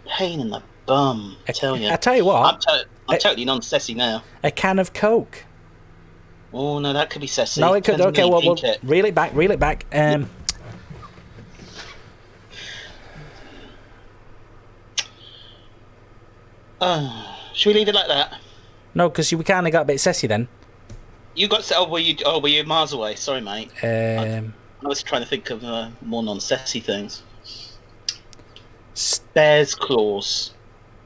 Pain in the bum. I tell you. I tell you what. I'm totally non-sassy now. A can of Coke. Oh no, that could be sassy. No, it could. Depends Okay, on well, how you drink it. reel it back. Should we leave it like that? No, because we kind of got a bit sassy then. You got. Were you miles away? Sorry, mate. I was trying to think of more non-sassy things. Bear's claws.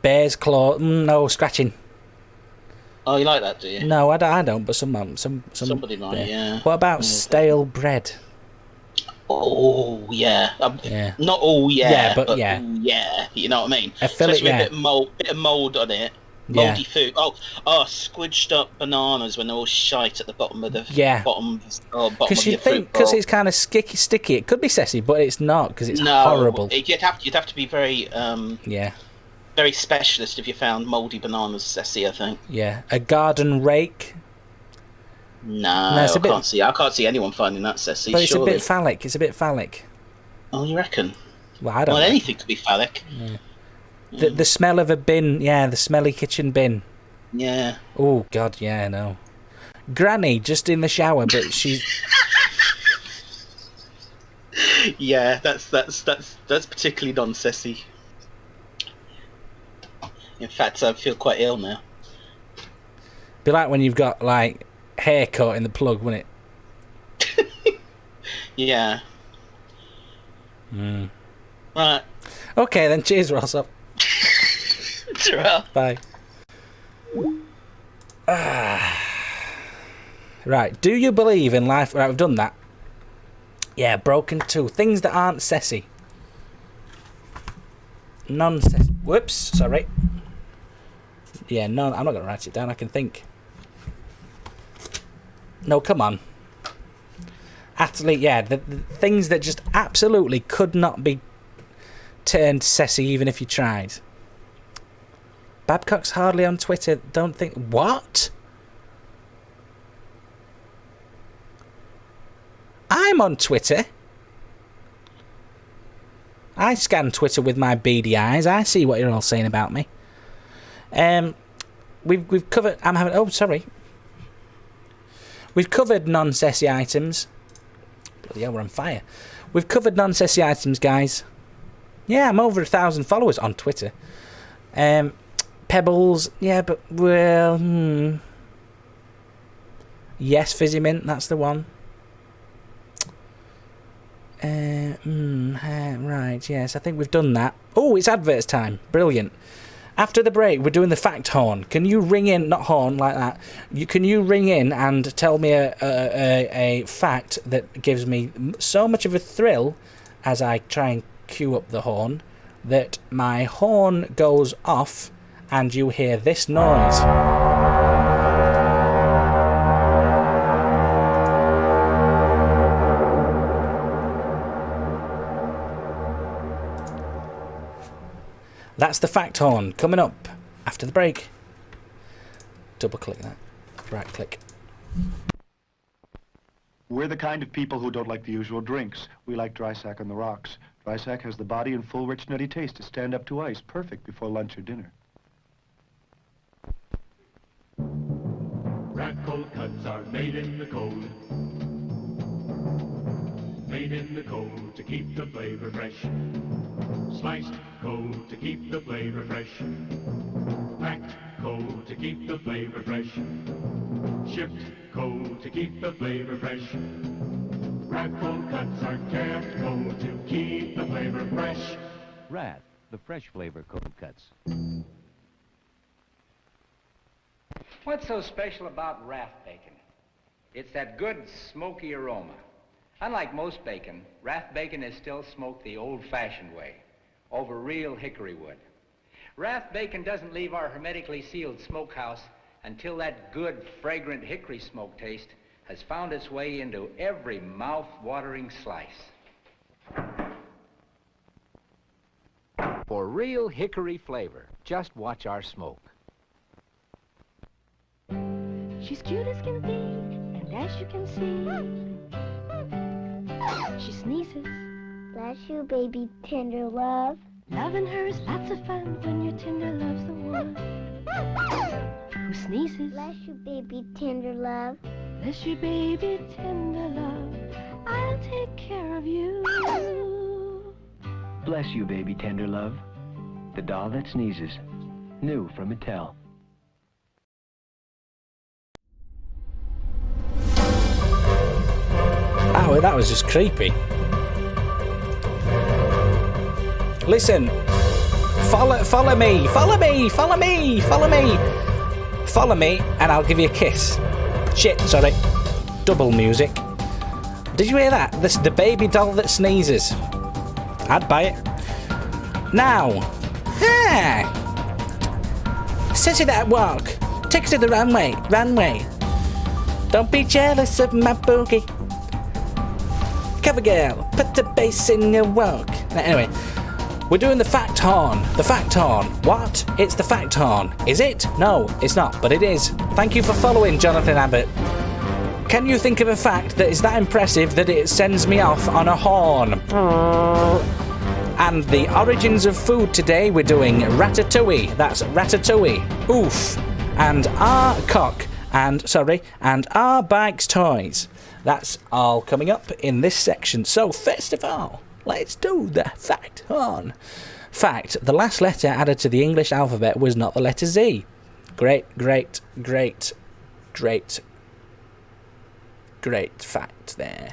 Bear's claw. No, scratching. Oh, you like that, do you? No, I don't. But somebody might. Yeah. What about stale bread? Oh yeah. Yeah. Not all yeah. Yeah, but yeah. Ooh, yeah. You know what I mean? Especially with a bit of mold on it. Moldy food. Oh, squidged up bananas when they're all shite at the bottom of the bottom of your fruit bowl. Because it's kind of sticky, it could be sassy, but it's not because it's horrible. You'd have to be very very specialist if you found mouldy bananas sassy, I think. Yeah, a garden rake. No, I can't see anyone finding that sassy. But it's surely. a bit phallic. Oh, you reckon? Well, I don't. Well, anything could be phallic. Yeah. The smell of a bin, the smelly kitchen bin. Yeah. Oh God, yeah, no. Granny just in the shower, but she's. Yeah, that's particularly non-sassy. In fact, I feel quite ill now. Be like when you've got like hair caught in the plug, wouldn't it? Yeah. Right. Okay, then. Cheers, Ross. Bye. Right. Do you believe in life? Right, we've done that. Yeah, broken tooth. Things that aren't sassy. Non-sassy. Whoops. Sorry. Yeah, no, I'm not going to write it down. I can think. No, come on. Actually, yeah, the things that just absolutely could not be turned sassy even if you tried. Babcock's hardly on Twitter. Don't think... What? I'm on Twitter. I scan Twitter with my beady eyes. I see what you're all saying about me. We've covered... Oh, sorry. We've covered non-sassy items. Bloody hell, we're on fire. We've covered non-sassy items, guys. Yeah, I'm over 1,000 followers on Twitter. Pebbles, yeah, but, well, Yes, Fizzy Mint, that's the one. Right, yes, I think we've done that. Oh, it's adverts time. Brilliant. After the break, we're doing the fact horn. Can you ring in, not horn like that, can you ring in and tell me a fact that gives me so much of a thrill as I try and cue up the horn that my horn goes off and you hear this noise. That's the fact horn coming up after the break. Double click that. Right click. We're the kind of people who don't like the usual drinks. We like Dry Sack on the rocks. Dry Sack has the body and full, rich, nutty taste to stand up to ice. Perfect before lunch or dinner. Rat cold cuts are made in the cold. Made in the cold to keep the flavor fresh. Sliced cold to keep the flavor fresh. Packed cold to keep the flavor fresh. Shipped cold to keep the flavor fresh. Rat cold cuts are kept cold to keep the flavor fresh. Rat, the fresh flavor cold cuts. What's so special about Raft bacon? It's that good smoky aroma. Unlike most bacon, Raft bacon is still smoked the old-fashioned way, over real hickory wood. Raft bacon doesn't leave our hermetically sealed smokehouse until that good, fragrant hickory smoke taste has found its way into every mouth-watering slice. For real hickory flavor, just watch our smoke. She's cute as can be, and as you can see, she sneezes. Bless you, baby, tender love. Loving her is lots of fun when your tender love's the one who sneezes. Bless you, baby, tender love. Bless you, baby, tender love. I'll take care of you. Bless you, baby tender love. The doll that sneezes. New from Mattel. Oh, that was just creepy. Listen. Follow me. Follow me. Follow me. Follow me. Follow me, and I'll give you a kiss. Shit, sorry. Double music. Did you hear that? This the baby doll that sneezes. I'd buy it. Now. Says it at walk. Take it to the runway. Runway. Don't be jealous of my boogie. Cover girl, put the bass in your walk. Anyway, we're doing the fact horn. The fact horn. What? It's the fact horn. Is it? No, it's not, but it is. Thank you for following, Jonathan Abbott. Can you think of a fact that is that impressive that it sends me off on a horn? And the origins of food today, we're doing ratatouille. That's ratatouille. Oof. And our cock. And our bikes toys. That's all coming up in this section. So first of all, let's do the fact horn. Fact, the last letter added to the English alphabet was not the letter Z. Great fact there.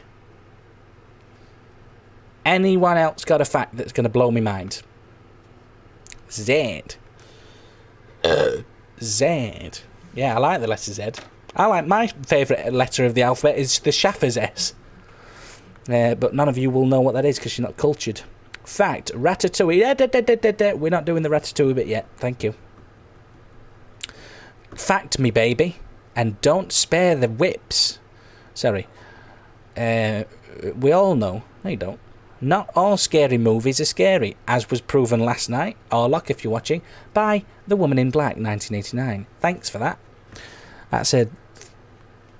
Anyone else got a fact that's going to blow my mind? Z. Z. Yeah, I like the letter Z. I like my favourite letter of the alphabet is the Shaffer's S. But none of you will know what that is because you're not cultured. Fact, ratatouille. We're not doing the ratatouille bit yet. Thank you. Fact, me baby. And don't spare the whips. Sorry. We all know. No, you don't. Not all scary movies are scary, as was proven last night, or luck if you're watching, by The Woman in Black 1989. Thanks for that. That's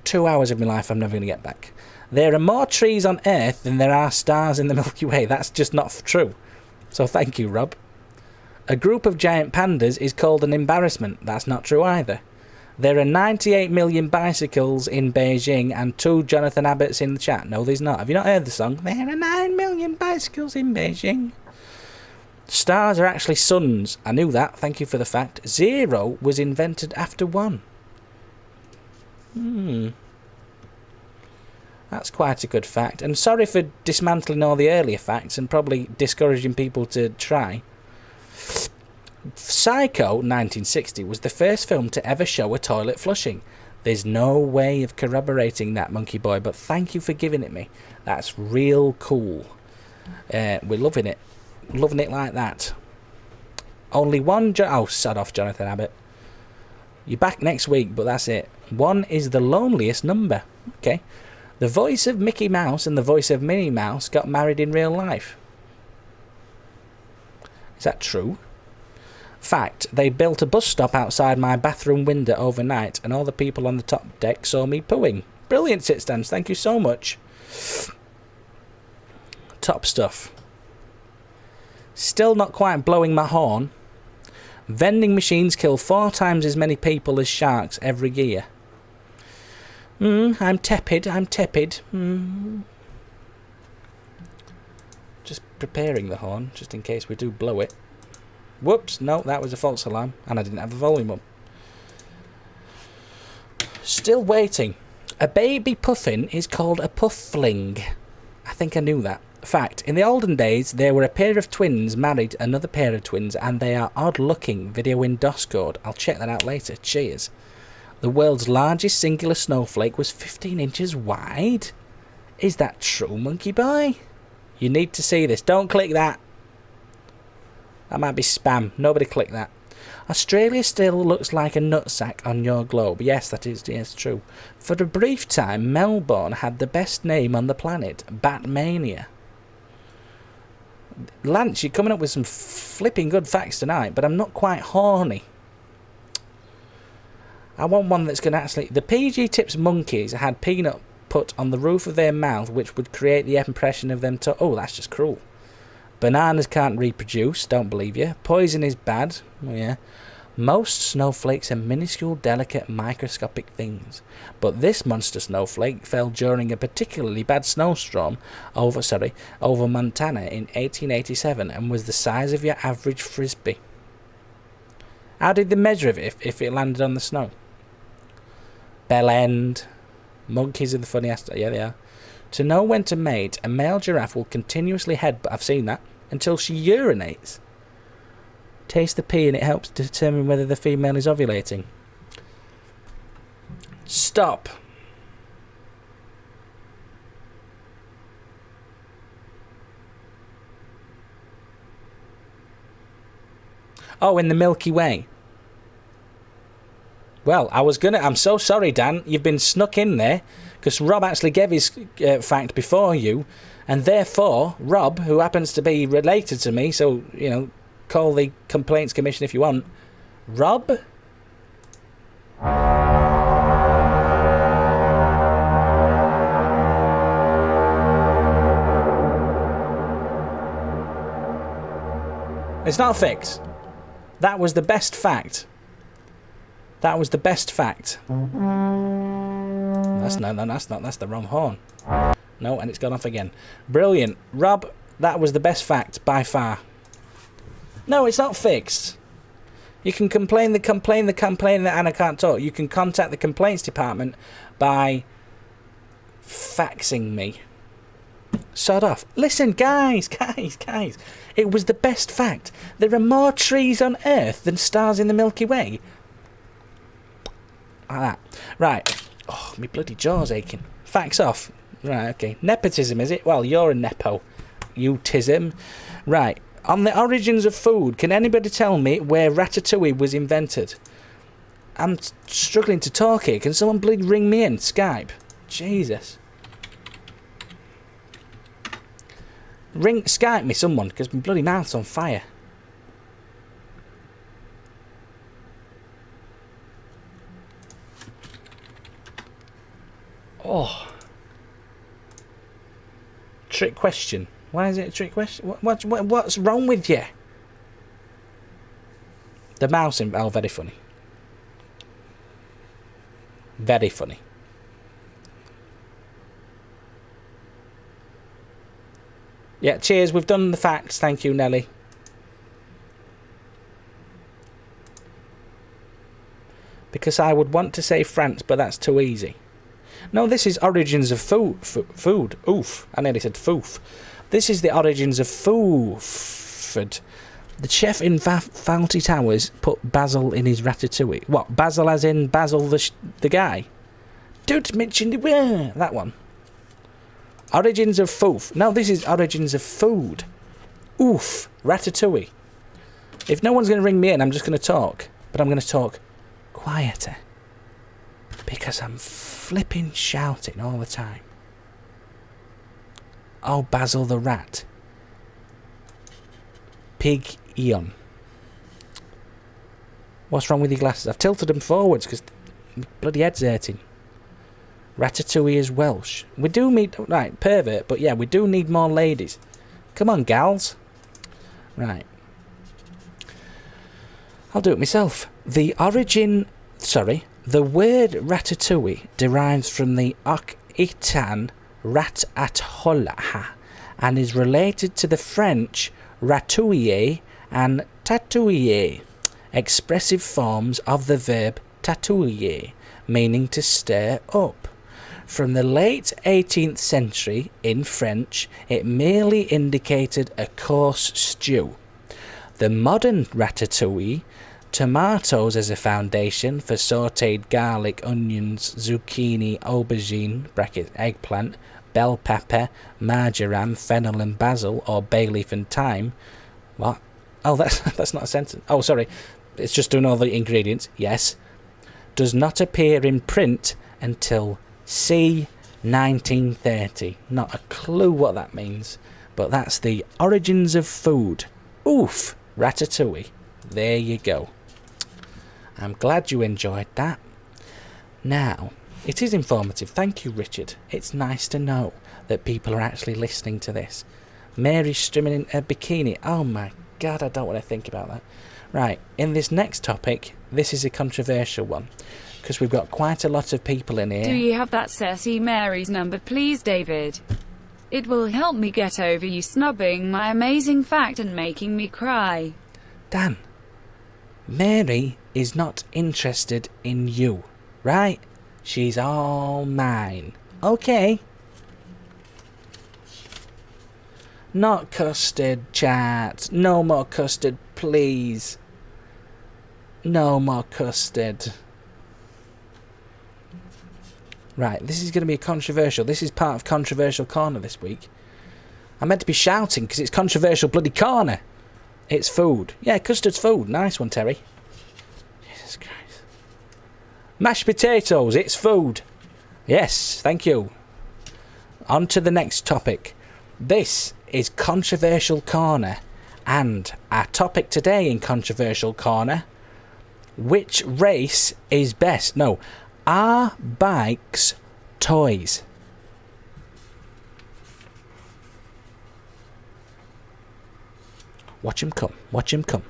2 hours of my life I'm never going to get back. There are more trees on Earth than there are stars in the Milky Way. That's just not true. So thank you, Rob. A group of giant pandas is called an embarrassment. That's not true either. There are 98 million bicycles in Beijing and 2 Jonathan Abbotts in the chat. No, there's not. Have you not heard the song? There are 9 million bicycles in Beijing. Stars are actually suns. I knew that. Thank you for the fact. 0 was invented after 1. That's quite a good fact. And sorry for dismantling all the earlier facts and probably discouraging people to try. Psycho 1960 was the first film to ever show a toilet flushing. There's no way of corroborating that, Monkey Boy, but thank you for giving it me. That's real cool. We're loving it. Loving it like that. Only one... Oh, sod off, Jonathan Abbott. You're back next week, but that's it. 1 is the loneliest number. Okay. The voice of Mickey Mouse and the voice of Minnie Mouse got married in real life. Is that true? Fact, they built a bus stop outside my bathroom window overnight, and all the people on the top deck saw me pooing. Brilliant, Sitstans. Thank you so much. Top stuff. Still not quite blowing my horn. Vending machines kill 4 times as many people as sharks every year. I'm tepid. Just preparing the horn, just in case we do blow it. Whoops, no, that was a false alarm, and I didn't have the volume up. Still waiting. A baby puffin is called a puffling. I think I knew that. Fact, in the olden days, there were a pair of twins married another pair of twins, and they are odd-looking. Video in DOS code. I'll check that out later. Cheers. The world's largest singular snowflake was 15 inches wide. Is that true, Monkey Boy? You need to see this. Don't click that. That might be spam. Nobody click that. Australia still looks like a nutsack on your globe. Yes, that is true. For a brief time, Melbourne had the best name on the planet, Batmania. Lance, you're coming up with some flipping good facts tonight, but I'm not quite horny. I want one that's going to actually... The PG Tips monkeys had peanut put on the roof of their mouth, which would create the impression of them to... Oh, that's just cruel. Bananas can't reproduce, don't believe you. Poison is bad, oh yeah. Most snowflakes are minuscule, delicate, microscopic things. But this monster snowflake fell during a particularly bad snowstorm over Montana in 1887 and was the size of your average frisbee. How did they measure it if it landed on the snow? Bell end. Monkeys are the funniest. Yeah, they are. To know when to mate, a male giraffe will continuously headbutt, I've seen that, until she urinates. Taste the pee and it helps determine whether the female is ovulating. Stop. Oh, in the Milky Way. Well, I'm so sorry, Dan. You've been snuck in there. Because Rob actually gave his fact before you. And therefore, Rob, who happens to be related to me, so, you know, call the Complaints Commission if you want. Rob? It's not a fix. That was the best fact. That was the best fact. That's the wrong horn. No, and it's gone off again. Brilliant. Rob, that was the best fact by far. No, it's not fixed. You can complain that Anna can't talk. You can contact the complaints department by faxing me. Sod off. Listen, guys. It was the best fact. There are more trees on Earth than stars in the Milky Way. Like that. Right. Oh, my bloody jaw's aching. Facts off. Right, okay. Nepotism, is it? Well, you're a nepo. You-tism. Right. On the origins of food, can anybody tell me where ratatouille was invented? I'm struggling to talk here. Can someone bloody ring me in? Skype. Jesus. Skype me, someone, because my bloody mouth's on fire. Oh. Trick question. Why is it a trick question? What's wrong with you? The mouse in... Oh, very funny. Very funny. Yeah, cheers. We've done the facts. Thank you, Nelly. Because I would want to say France, but that's too easy. No, this is origins of food. Oof. I nearly said foof. This is the origins of food. The chef in Fawlty Towers put basil in his ratatouille. What? Basil as in Basil the guy? Don't mention that one. Origins of foof. No, this is origins of food. Oof. Ratatouille. If no one's going to ring me in, I'm just going to talk. But I'm going to talk quieter. Because I'm flipping shouting all the time. Oh, Basil the rat. Pig Eon. What's wrong with your glasses? I've tilted them forwards because bloody head's hurting. Ratatouille is Welsh. We do need... Right, pervert, but yeah, we do need more ladies. Come on, gals. Right. I'll do it myself. The word ratatouille derives from the Occitan rat at holla and is related to the French ratouiller and tatouiller, expressive forms of the verb tatouiller, meaning to stir up. From the late 18th century, in French, it merely indicated a coarse stew. The modern ratatouille, tomatoes as a foundation for sautéed garlic, onions, zucchini, aubergine (eggplant), bell pepper, marjoram, fennel and basil, or bay leaf and thyme. What? Oh, that's not a sentence. Oh, sorry. It's just doing all the ingredients. Yes. Does not appear in print until c. 1930. Not a clue what that means, but that's the origins of food. Oof. Ratatouille. There you go. I'm glad you enjoyed that. Now, it is informative. Thank you, Richard. It's nice to know that people are actually listening to this. Mary streaming in a bikini. Oh my God, I don't want to think about that. Right, in this next topic, this is a controversial one, because we've got quite a lot of people in here. Do you have that sassy Mary's number, please, David? It will help me get over you snubbing my amazing fact and making me cry. Dan, Mary is not interested in you, right? She's all mine. Okay. Not custard, chat. No more custard, please. No more custard. Right, this is going to be controversial. This is part of Controversial Corner this week. I'm meant to be shouting because it's Controversial Bloody Corner. It's food. Yeah, custard's food. Nice one, Terry. Jesus Christ. Mashed potatoes. It's food. Yes, thank you. On to the next topic. This is Controversial Corner. And our topic today in Controversial Corner: which race is best? No. Are bikes toys? Watch him come. Watch him come.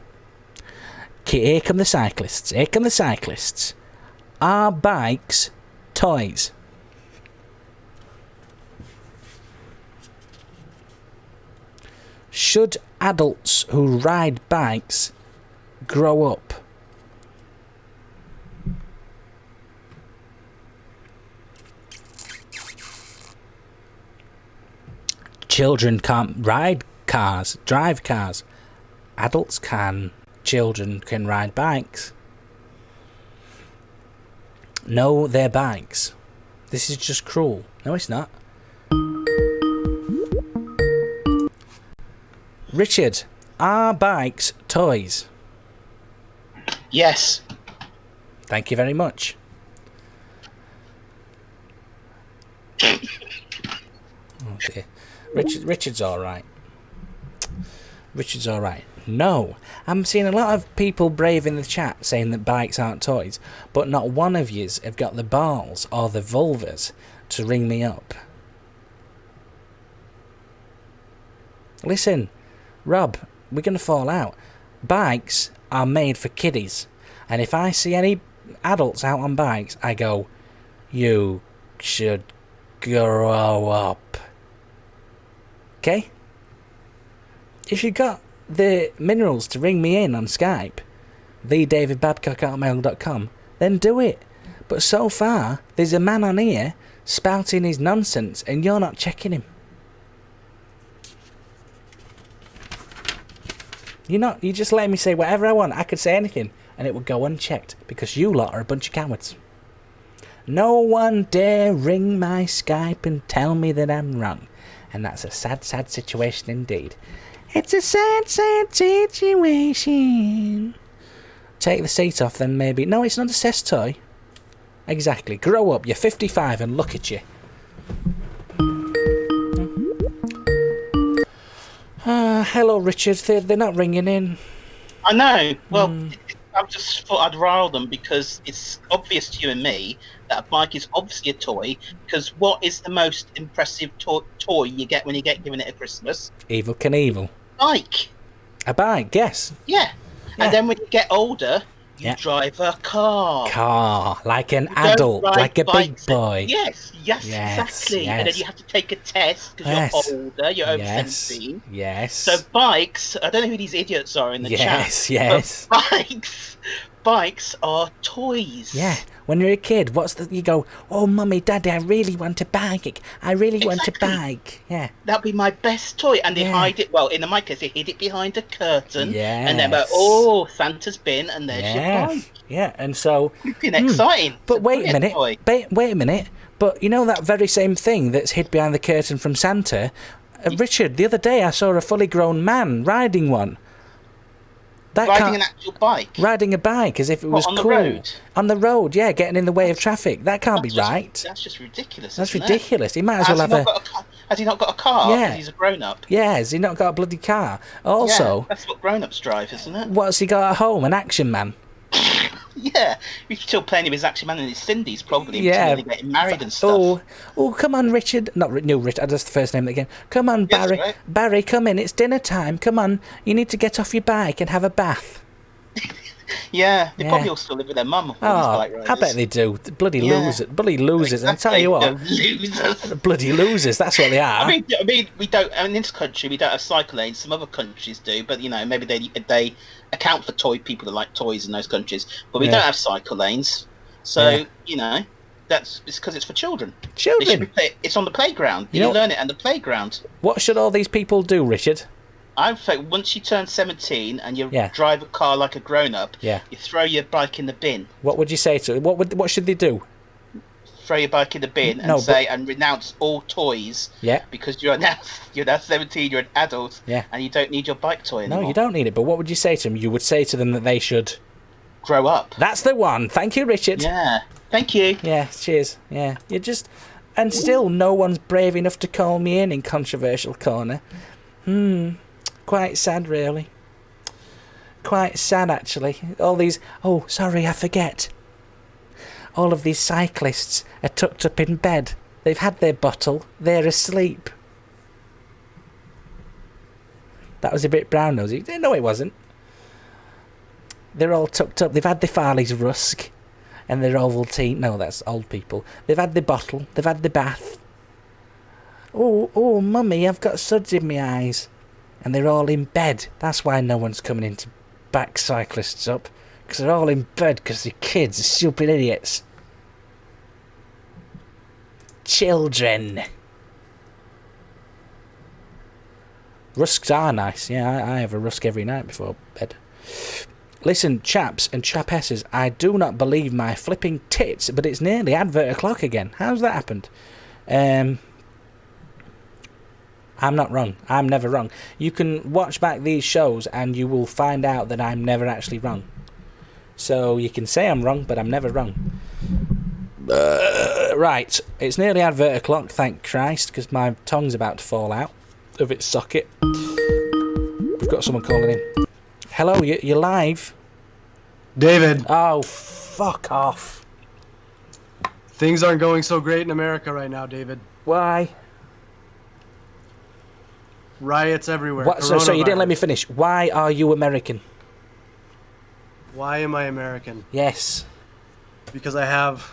Here come the cyclists. Here come the cyclists. Are bikes toys? Should adults who ride bikes grow up? Children can't ride cars, drive cars. Adults can. Children can ride bikes. No, they're bikes. This is just cruel. No, it's not. Richard, are bikes toys? Yes. Thank you very much. Oh dear. Richard's alright. Richard's alright. No. I'm seeing a lot of people brave in the chat saying that bikes aren't toys, but not one of yous have got the balls or the vulvas to ring me up. Listen, Rob, we're going to fall out. Bikes are made for kiddies, and if I see any adults out on bikes, I go, you should grow up. Okay? If you got the minerals to ring me in on Skype, thedavidbadcock@mail.com, then do it. But so far, there's a man on here spouting his nonsense, and you're not checking him. You just let me say whatever I want. I could say anything, and it would go unchecked, because you lot are a bunch of cowards. No one dare ring my Skype and tell me that I'm wrong. And that's a sad, sad situation indeed. It's a sad, sad situation. Take the seat off then, maybe. No, it's not a cess toy. Exactly. Grow up. You're 55 and look at you. Hello, Richard. They're not ringing in. I know. Well, I just thought I'd rile them because it's obvious to you and me that a bike is obviously a toy. Because what is the most impressive toy you get when you get given it at Christmas? Evel Knievel. Bike. A bike, yes. Yeah. And then when you get older, you drive a car. Like an adult, like a big boy. Yes, exactly. And then you have to take a test because you're older, you're over 17. Yes. So bikes, I don't know who these idiots are in the chat. Yes. But bikes are toys. Yeah. When you're a kid, you go, oh, mummy, daddy, I really want a bike. I really want a bike. Yeah. That'd be my best toy. And they hide it, well, in my case, they hid it behind a curtain. Yes. And then, oh, Santa's bin, and there's your bike. Yeah, and so... Flipping exciting. But wait a minute. Wait a minute. But you know that very same thing that's hid behind the curtain from Santa? Richard, the other day I saw a fully grown man riding one. Riding an actual bike? Riding a bike as if it was on cool. The road? On the road, yeah, getting in the way of traffic. That can't be right. That's just ridiculous. That's ridiculous. He might as well have Has he not got a car? Yeah. Because he's a grown-up. Yeah, has he not got a bloody car? Also... Yeah, that's what grown-ups drive, isn't it? What's he got at home? An Action Man? Yeah, he's still playing with his Action Man and his Cindy's probably until they get married and stuff. Oh, come on, Richard. Not Richard, that's the first name again. Come on, Barry. Right. Barry, come in. It's dinner time. Come on. You need to get off your bike and have a bath. Yeah, they probably all still live with their mum. I bet they do. Bloody losers. Bloody losers. Exactly. And tell you what. Losers. Bloody losers. That's what they are. I mean, we don't. I mean, in this country, we don't have cycle lanes. Some other countries do, but maybe they account for people that like toys in those countries. But we don't have cycle lanes, so it's because it's for children. It's on the playground. You learn it on the playground. What should all these people do, Richard? I think once you turn 17 and you drive a car like a grown-up, you throw your bike in the bin. What would you say to it? What should they do? Throw your bike in the bin and renounce all toys. Yeah. Because you're now 17, you're an adult. Yeah. And you don't need your bike toy anymore. No, you don't need it. But what would you say to them? You would say to them that they should grow up. That's the one. Thank you, Richard. Yeah. Thank you. Yeah. Cheers. Yeah. You just, and still no one's brave enough to call me in Controversial Corner. Quite sad, really. Quite sad, actually. All these... Oh, sorry, I forget. All of these cyclists are tucked up in bed. They've had their bottle. They're asleep. That was a bit brown-nosy. No, it wasn't. They're all tucked up. They've had the Farley's Rusk. And their Ovaltine. No, that's old people. They've had the bottle. They've had the bath. Oh, mummy, I've got suds in my eyes. And they're all in bed. That's why no one's coming in to back cyclists up. Because they're all in bed because they're kids, they're stupid idiots. Children. Rusks are nice. Yeah, I have a rusk every night before bed. Listen, chaps and chapesses, I do not believe my flipping tits, but it's nearly advert o'clock again. How's that happened? I'm not wrong. I'm never wrong. You can watch back these shows and you will find out that I'm never actually wrong. So you can say I'm wrong, but I'm never wrong. Right, it's nearly advert o'clock, thank Christ, because my tongue's about to fall out of its socket. We've got someone calling in. Hello, you're live. David. Oh, fuck off. Things aren't going so great in America right now, David. Why? Riots everywhere. What? So you didn't let me finish. Why are you American? Why am I American? Yes. Because I have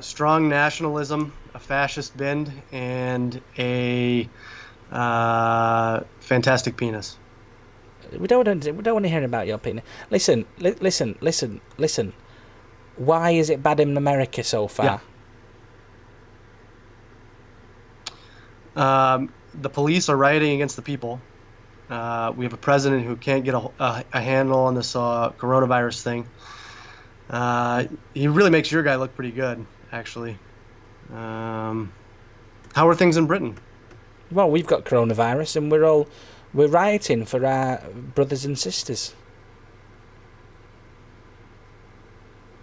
strong nationalism, a fascist bend, and a fantastic penis. We don't want to hear about your penis. Listen. Why is it bad in America so far? Yeah. The police are rioting against the people. We have a president who can't get a handle on this coronavirus thing. He really makes your guy look pretty good, actually. How are things in Britain? Well, we've got coronavirus, and we're rioting for our brothers and sisters.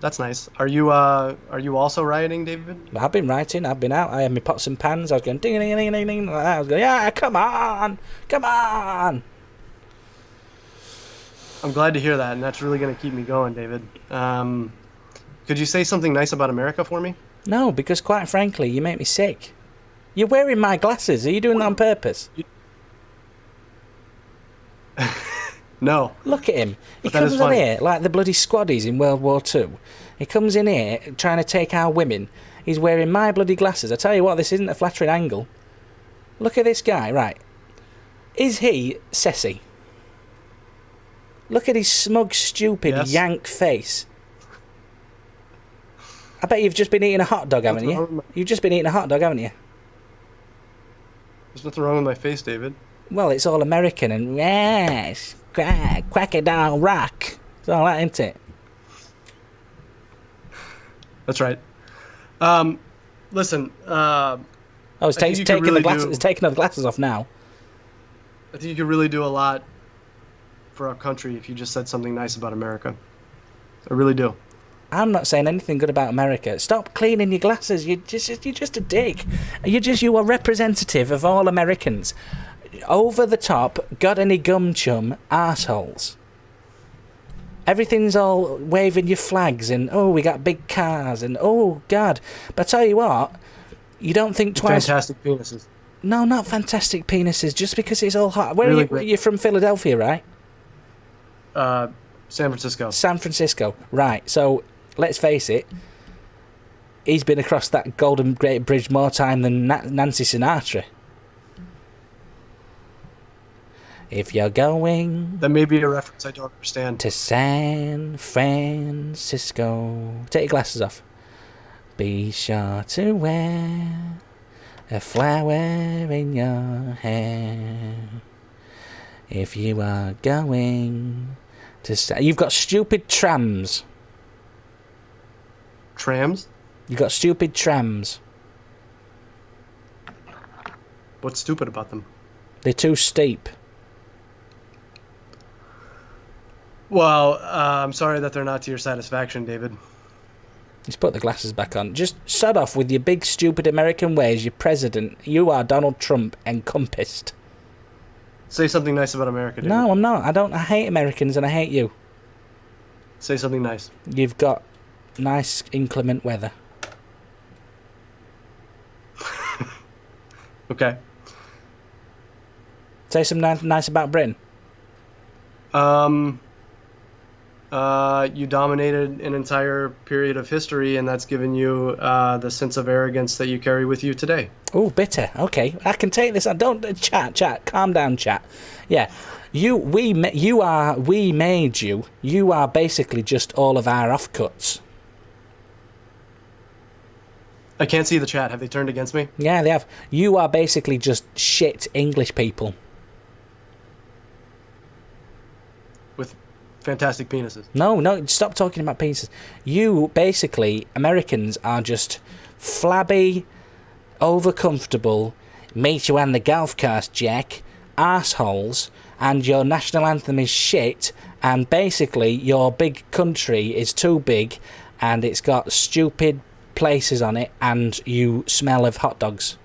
That's nice. Are you also rioting, David? I've been rioting. I've been out. I had my pots and pans. I was going ding ding ding ding ding. I was going, yeah, come on. I'm glad to hear that, and that's really going to keep me going, David. Could you say something nice about America for me? No, because quite frankly, you make me sick. You're wearing my glasses. Are you doing that on purpose? No. Look at him. He comes in here like the bloody squaddies in World War II. He comes in here trying to take our women. He's wearing my bloody glasses. I tell you what, this isn't a flattering angle. Look at this guy, right. Is he Ceci? Look at his smug, stupid, yank face. I bet you've just been eating a hot dog, haven't you? You've just been eating a hot dog, haven't you? There's nothing wrong with my face, David. Well, it's all American and yes, crack it down, rock. It's all that, isn't it? That's right. Listen. It's taking the glasses off now. I think you could really do a lot for our country if you just said something nice about America. I really do. I'm not saying anything good about America. Stop cleaning your glasses. You're just a dick. You are representative of all Americans. Over the top, got any gum chum arseholes. Everything's all waving your flags and we got big cars and God. But I tell you what, you don't think twice. Fantastic penises. No, not fantastic penises. Just because it's all hot. Where are you? You're from Philadelphia, right? San Francisco. San Francisco, right. So, let's face it, he's been across that Golden Gate Bridge more time than Nancy Sinatra. If you're going... That may be a reference I don't understand. To San Francisco... Take your glasses off. Be sure to wear a flower in your hair. If you are going... You've got stupid trams. Trams? You've got stupid trams. What's stupid about them? They're too steep. Well, I'm sorry that they're not to your satisfaction, David. Just put the glasses back on. Just shut off with your big stupid American ways. You're president. You are Donald Trump encompassed. Say something nice about America, David. No, I'm not. I hate Americans and I hate you. Say something nice. You've got nice inclement weather. Okay. Say something nice about Britain. You dominated an entire period of history, and that's given you the sense of arrogance that you carry with you today. Oh, bitter. Okay, I can take this. Don't chat. Calm down, chat. Yeah, we made you. You are basically just all of our offcuts. I can't see the chat. Have they turned against me? Yeah, they have. You are basically just shit English people. With fantastic penises. No, stop talking about penises. You, basically, Americans are just flabby, over-comfortable, meet you on the golf course, Jack, arseholes, and your national anthem is shit, and basically your big country is too big, and it's got stupid places on it, and you smell of hot dogs.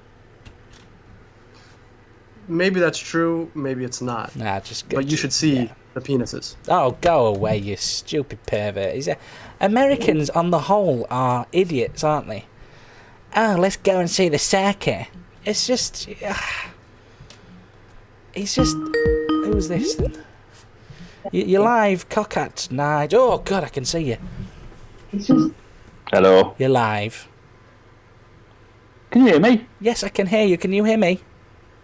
Maybe that's true, maybe it's not. But you should see the penises. Oh, go away, you stupid pervert. Americans, on the whole, are idiots, aren't they? Oh, let's go and see the circuit. It's just... It's just... Who's this then? You're live, Cockhat Night. Oh, God, I can see you. It's just... Hello. You're live. Can you hear me? Yes, I can hear you. Can you hear me?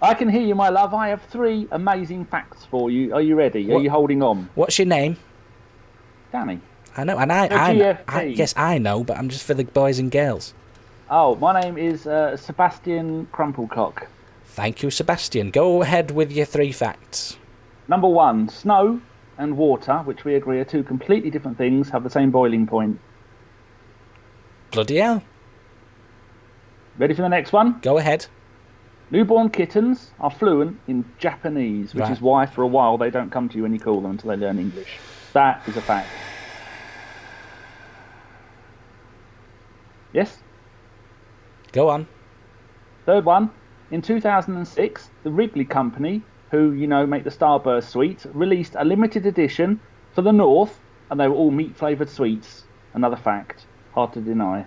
I can hear you, my love. I have 3 amazing facts for you. Are you ready? Are you holding on? What's your name? Danny. I know, and yes, I know, but I'm just for the boys and girls. Oh, my name is Sebastian Crumplecock. Thank you, Sebastian. Go ahead with your 3 facts. Number 1, snow and water, which we agree are 2 completely different things, have the same boiling point. Bloody hell. Ready for the next one? Go ahead. Newborn kittens are fluent in Japanese, which is why for a while they don't come to you when you call them until they learn English. That is a fact. Yes? Go on. Third one. In 2006, the Wrigley Company, who, you know, make the Starburst sweets, released a limited edition for the North, and they were all meat-flavoured sweets. Another fact, hard to deny.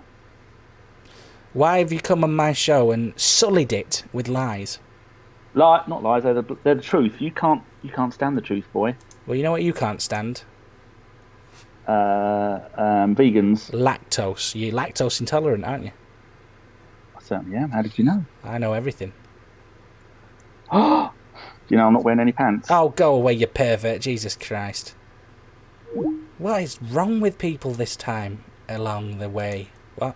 Why have you come on my show and sullied it with lies? Not lies. They're the truth. You can't stand the truth, boy. Well, you know what you can't stand? Vegans. Lactose. You're lactose intolerant, aren't you? I certainly am. How did you know? I know everything. Do you know I'm not wearing any pants? Oh, go away, you pervert. Jesus Christ. What is wrong with people this time along the way? What?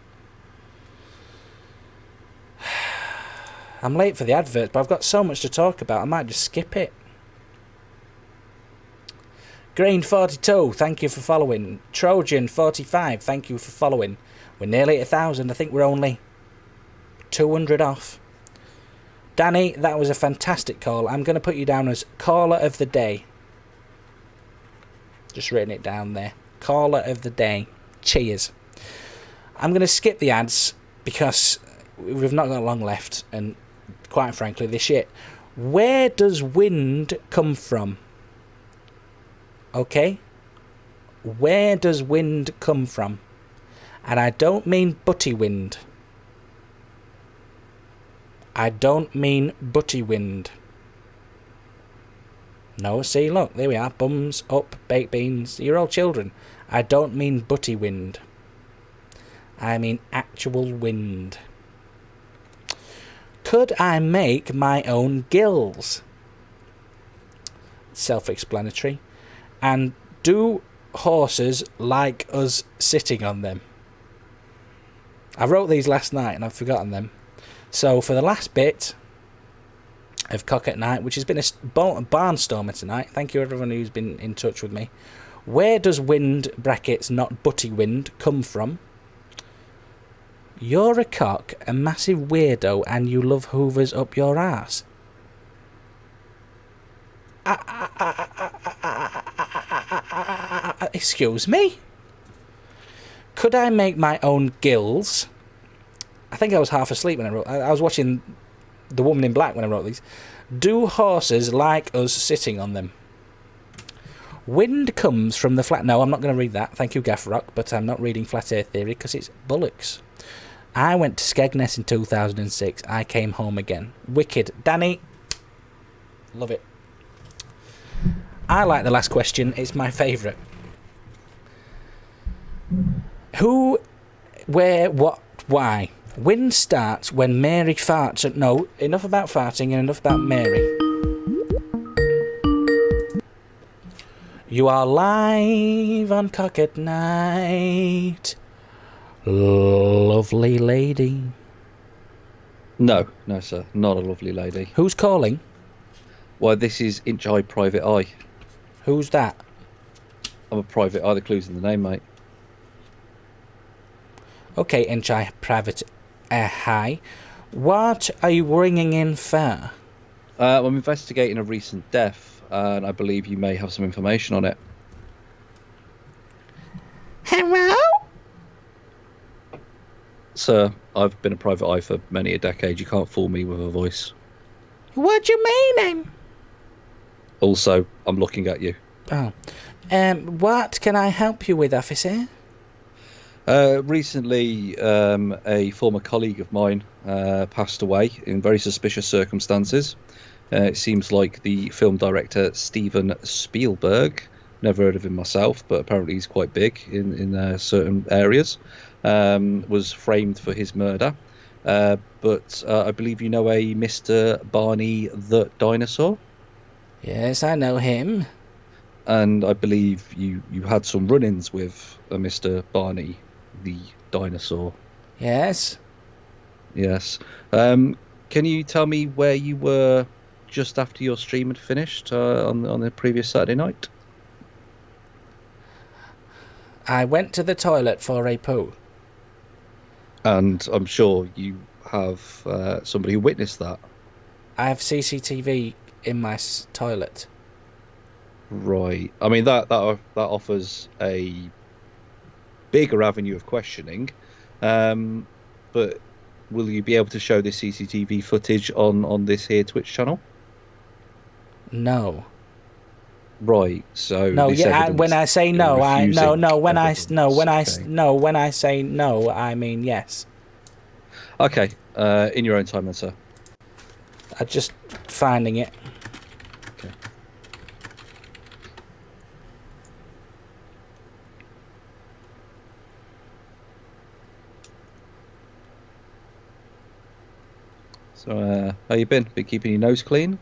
I'm late for the adverts, but I've got so much to talk about, I might just skip it. Green42, thank you for following. Trojan45, thank you for following. We're nearly at 1,000. I think we're only 200 off. Danny, that was a fantastic call. I'm going to put you down as caller of the day. Just written it down there. Caller of the day. Cheers. I'm going to skip the ads because we've not got long left, and quite frankly, they're shit. Where does wind come from? Okay? Where does wind come from? And I don't mean butty wind. I don't mean butty wind. No, see, look, there we are. Bums up, baked beans. You're all children. I don't mean butty wind. I mean actual wind. Could I make my own gills? Self-explanatory. And do horses like us sitting on them? I wrote these last night and I've forgotten them. So for the last bit of Cock at Night, which has been a barnstormer tonight, thank you everyone who's been in touch with me. Where does wind, brackets, not butty wind, come from? You're a cock, a massive weirdo, and you love hoovers up your ass. Excuse me? Could I make my own gills? I think I was half asleep when I wrote. I was watching The Woman in Black when I wrote these. Do horses like us sitting on them? Wind comes from the flat... No, I'm not going to read that. Thank you, Gaff Rock, but I'm not reading Flat Earth Theory because it's bollocks. I went to Skegness in 2006. I came home again. Wicked. Danny. Love it. I like the last question. It's my favourite. Who, where, what, why? Wind starts when Mary farts. No, enough about farting and enough about Mary. You are live on Cock at Night. Lovely lady. No, sir. Not a lovely lady. Who's calling? Why, this is Inch Eye Private Eye. Who's that? I'm a private eye. The clue's in the name, mate. Okay, Inch Eye Private Eye. What are you ringing in for? I'm investigating a recent death, and I believe you may have some information on it. Hello? Sir, I've been a private eye for many a decade. You can't fool me with a voice. What do you mean? Also, I'm looking at you. Oh. What can I help you with, officer? Recently, a former colleague of mine passed away in very suspicious circumstances. It seems like the film director Steven Spielberg, never heard of him myself, but apparently he's quite big in certain areas, was framed for his murder. But I believe you know a Mr. Barney the Dinosaur? Yes, I know him. And I believe you had some run-ins with a Mr. Barney the Dinosaur. Yes. Yes. Can you tell me where you were just after your stream had finished on the previous Saturday night? I went to the toilet for a poo. And I'm sure you have somebody who witnessed that. I have CCTV in my toilet. Right. I mean, that offers a bigger avenue of questioning. But will you be able to show this CCTV footage on this here Twitch channel? No. Right. So No, this yeah. evidence when I say you're no, I refusing no. When I evidence. no, when I Okay. no, when I say no, I mean yes. Okay. In your own time, then, sir. I'm just finding it. Okay. So, how you been? Been keeping your nose clean?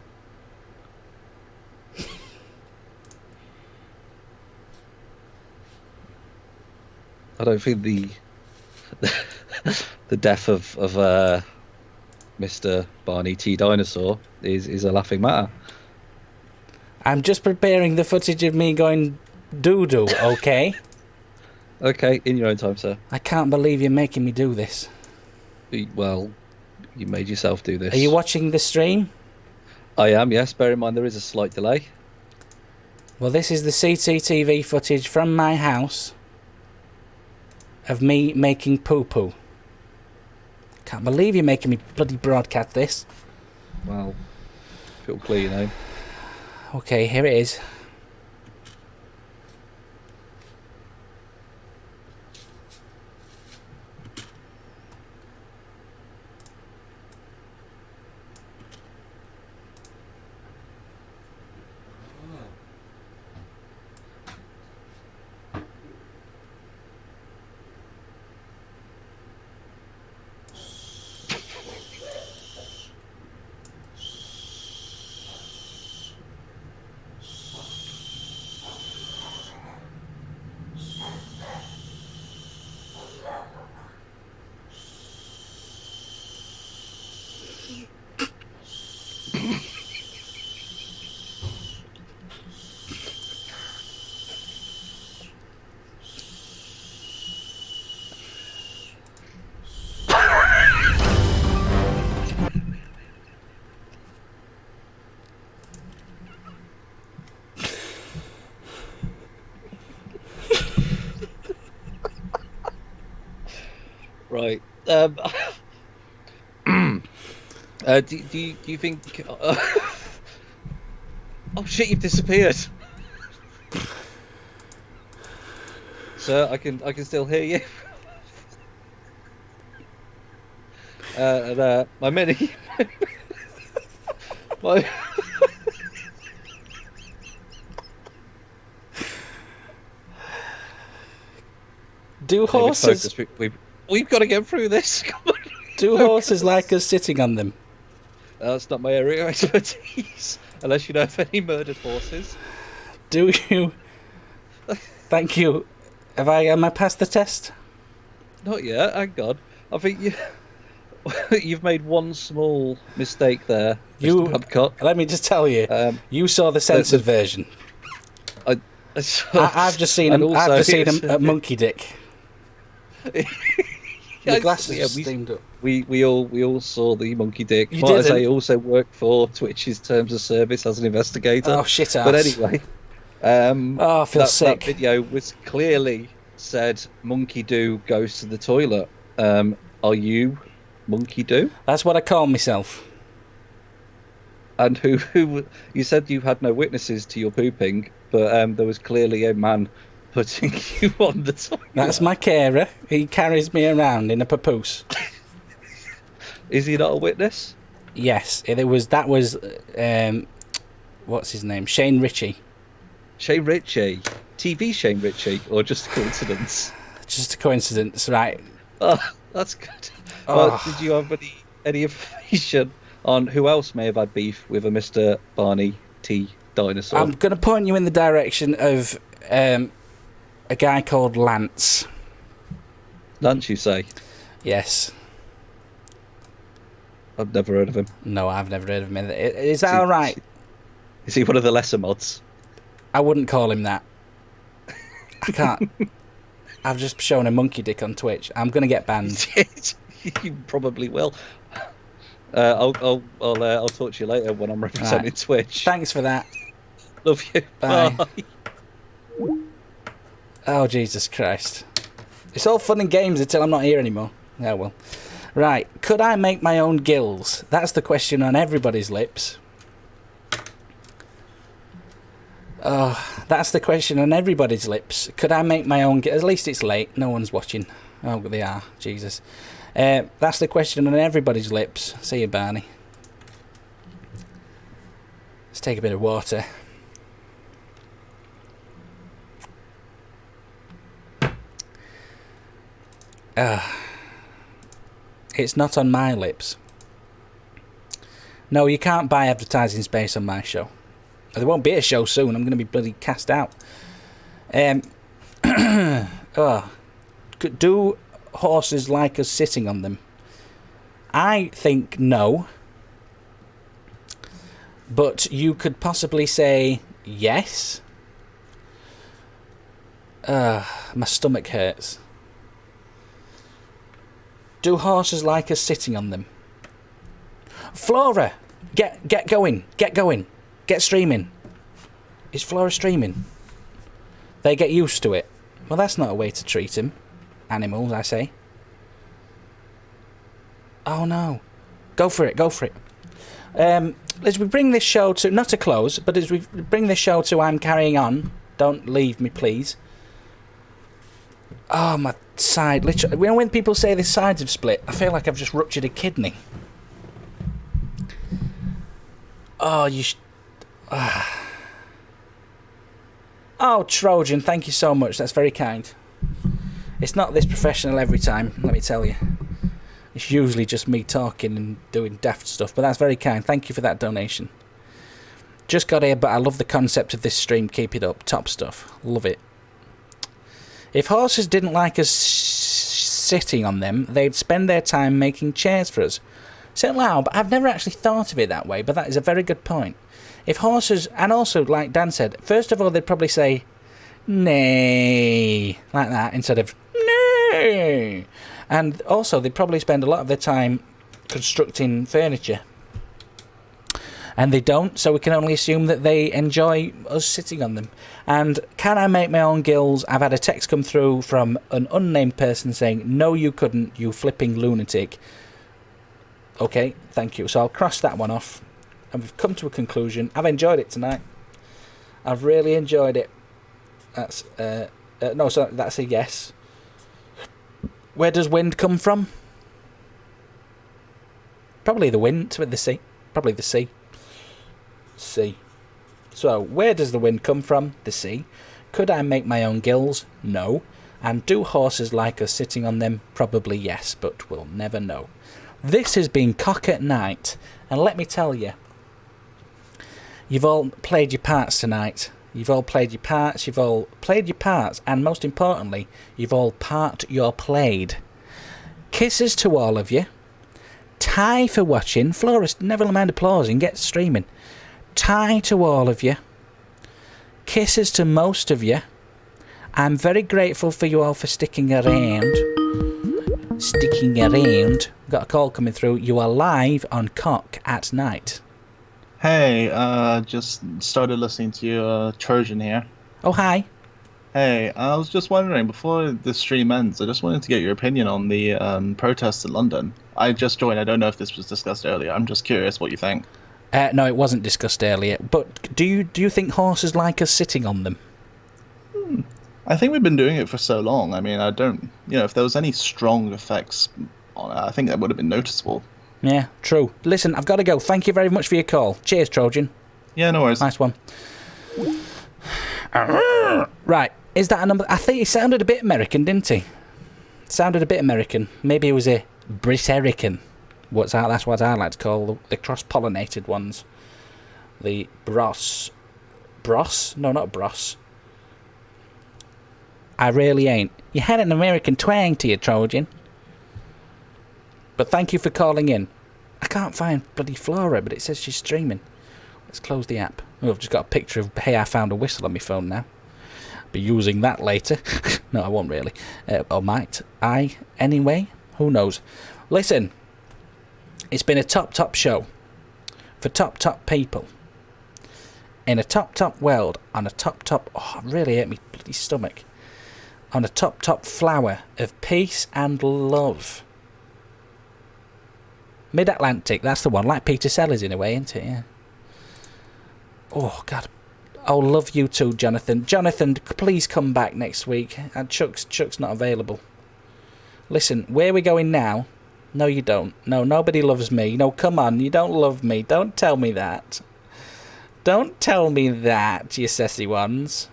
I don't think the death of Mr. Barney T. Dinosaur is a laughing matter. I'm just preparing the footage of me going doo-doo, okay? Okay, in your own time, sir. I can't believe you're making me do this. Well, you made yourself do this. Are you watching the stream? I am, yes. Bear in mind there is a slight delay. Well, this is the CCTV footage from my house of me making poo-poo. Can't believe you're making me bloody broadcast this. Well, feel clear, you know. Okay, here it is. Right. Do you think? Oh shit! You've disappeared, sir. I can still hear you. My mini. my. Do horses? We've got to get through this. Come on. Do horses like us sitting on them? That's not my area of expertise. Unless you know of any murdered horses. Do you? Thank you. Am I past the test? Not yet. Hang on. I think you've made one small mistake there, Mr. Babcock. Let me just tell you. You saw the censored version. I've just seen a monkey dick. The glasses steamed up. We all saw the monkey dick. You Might I say, didn't? also worked for Twitch's terms of service as an investigator. Oh, shit ass. But anyway, I feel sick. That video was clearly said Monkey Do goes to the toilet. Are you Monkey Do? That's what I call myself. And who you said you had no witnesses to your pooping, but there was clearly a man putting you on the toilet. That's my carer. He carries me around in a papoose. Is he not a witness? Yes, that was what's his name? Shane Ritchie. Shane Ritchie, TV Shane Ritchie, or just a coincidence? Just a coincidence, right? Oh, that's good. Well, did you have any information on who else may have had beef with a Mr. Barney T. Dinosaur? I'm going to point you in the direction of a guy called Lance. Lance, you say? Yes. I've never heard of him. No, I've never heard of him. Is that all right? Is he one of the lesser mods? I wouldn't call him that. I can't. I've just shown a monkey dick on Twitch. I'm going to get banned. You probably will. I'll talk to you later when I'm representing Right. Twitch. Thanks for that. Love you. Bye. Bye. Oh, Jesus Christ. It's all fun and games until I'm not here anymore. Oh, well. Right. Could I make my own gills? That's the question on everybody's lips. Oh, that's the question on everybody's lips. Could I make my own... At least it's late. No one's watching. Oh, they are. Jesus. That's the question on everybody's lips. See you, Barney. Let's take a bit of water. It's not on my lips. No, you can't buy advertising space on my show. There won't be a show soon. I'm going to be bloody cast out. Do horses like us sitting on them? I think no. But you could possibly say yes. My stomach hurts. Do horses like us sitting on them? Flora, get going. Get streaming. Is Flora streaming? They get used to it. Well, that's not a way to treat them. Animals, I say. Oh no. Go for it. As we bring this show to, not a close, but as we bring this show to I'm carrying on, don't leave me, please. Oh, my side, literally. You know when people say the sides have split, I feel like I've just ruptured a kidney. Oh, Oh, Trojan, thank you so much. That's very kind. It's not this professional every time, let me tell you. It's usually just me talking and doing daft stuff, but that's very kind. Thank you for that donation. Just got here, but I love the concept of this stream. Keep it up. Top stuff. Love it. If horses didn't like us sitting on them, they'd spend their time making chairs for us. Say it loud, but I've never actually thought of it that way, but that is a very good point. If horses, and also, like Dan said, first of all, they'd probably say, nay, like that, instead of, nay. And also, they'd probably spend a lot of their time constructing furniture. And they don't, so we can only assume that they enjoy us sitting on them. And can I make my own gills? I've had a text come through from an unnamed person saying, no, you couldn't, you flipping lunatic. Okay, thank you. So I'll cross that one off. And we've come to a conclusion. I've enjoyed it tonight. I've really enjoyed it. That's no, so that's a yes. Where does wind come from? Probably the wind with the sea. Probably the sea. Sea. So, where does the wind come from? The sea. Could I make my own gills? No. And do horses like us sitting on them? Probably yes, but we'll never know. This has been Cock at Night, and let me tell you, you've all played your parts tonight. You've all played your parts, and most importantly, you've all part your played. Kisses to all of you. Ty for watching. Florist, never mind applauding, get streaming. Ty to all of you. Kisses to most of you. I'm very grateful for you all for sticking around. Got a call coming through. You are live on Cock at Night. Hey, just started listening to you, Trojan here. Oh, hi. Hey, I was just wondering, before the stream ends, I just wanted to get your opinion on the protests in London. I just joined. I don't know if this was discussed earlier. I'm just curious what you think. No, it wasn't discussed earlier. But do you think horses like us sitting on them? I think we've been doing it for so long. I mean, I don't... if there was any strong effects on it, I think that would have been noticeable. Yeah, true. Listen, I've got to go. Thank you very much for your call. Cheers, Trojan. Yeah, no worries. Nice one. Right, is that a number? I think he sounded a bit American, didn't he? Sounded a bit American. Maybe he was a Brit-American. That's what I like to call the cross-pollinated ones. The Bros? No, not Bros. I really ain't. You had an American twang to you, Trojan. But thank you for calling in. I can't find bloody Flora, but it says she's streaming. Let's close the app. Oh, I've just got a picture of, hey, I found a whistle on my phone now. Be using that later. No, I won't really. Or might I? Anyway, who knows? Listen, it's been a top show. For top people. In a top world. On a top... Oh, it really hurt me bloody stomach. On a top flower of peace and love. Mid-Atlantic, that's the one. Like Peter Sellers in a way, isn't it? Yeah. Oh, God. Oh, love you too, Jonathan. Jonathan, please come back next week. Chuck's not available. Listen, where are we going now? No, you don't. No, nobody loves me. No, come on, you don't love me. Don't tell me that. Don't tell me that, you sassy ones.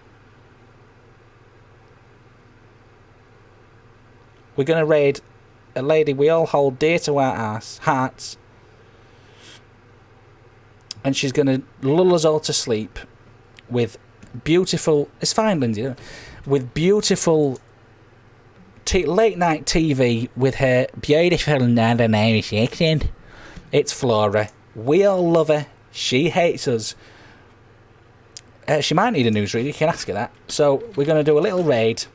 We're going to raid a lady we all hold dear to our hearts. And she's going to lull us all to sleep with beautiful... It's fine, Lindsay. With beautiful late night TV with her beautiful Northern Irish accent. It's Flora. We all love her. She hates us. She might need a newsreader. You can ask her that. So we're going to do a little raid.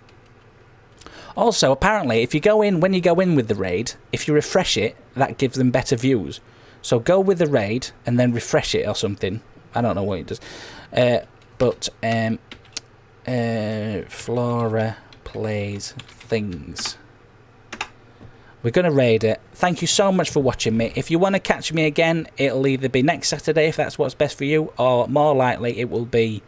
Also, apparently, when you go in with the raid, if you refresh it, that gives them better views. So go with the raid and then refresh it or something. I don't know what it does. But Flora plays things. We're going to raid it. Thank you so much for watching me. If you want to catch me again, it'll either be next Saturday, if that's what's best for you, or more likely it will be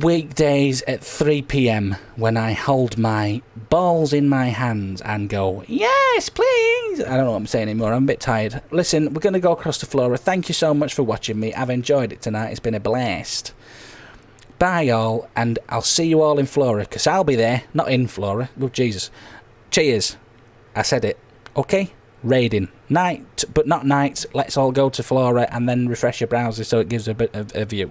weekdays at 3 PM when I hold my balls in my hands and go, yes, please. I don't know what I'm saying anymore. I'm a bit tired. Listen, we're going to go across to Flora. Thank you so much for watching me. I've enjoyed it tonight. It's been a blast. Bye, all, and I'll see you all in Flora, because I'll be there, not in Flora. Oh, Jesus. Cheers. I said it. Okay? Raiding. Night, but not night. Let's all go to Flora and then refresh your browser so it gives a bit of a view.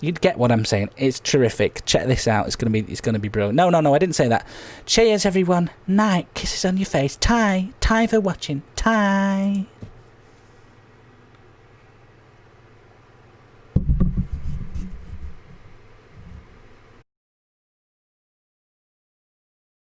You'd get what I'm saying. It's terrific. Check this out. It's gonna be brilliant. No, I didn't say that. Cheers, everyone. Night. Kisses on your face. Tie for watching. Tie.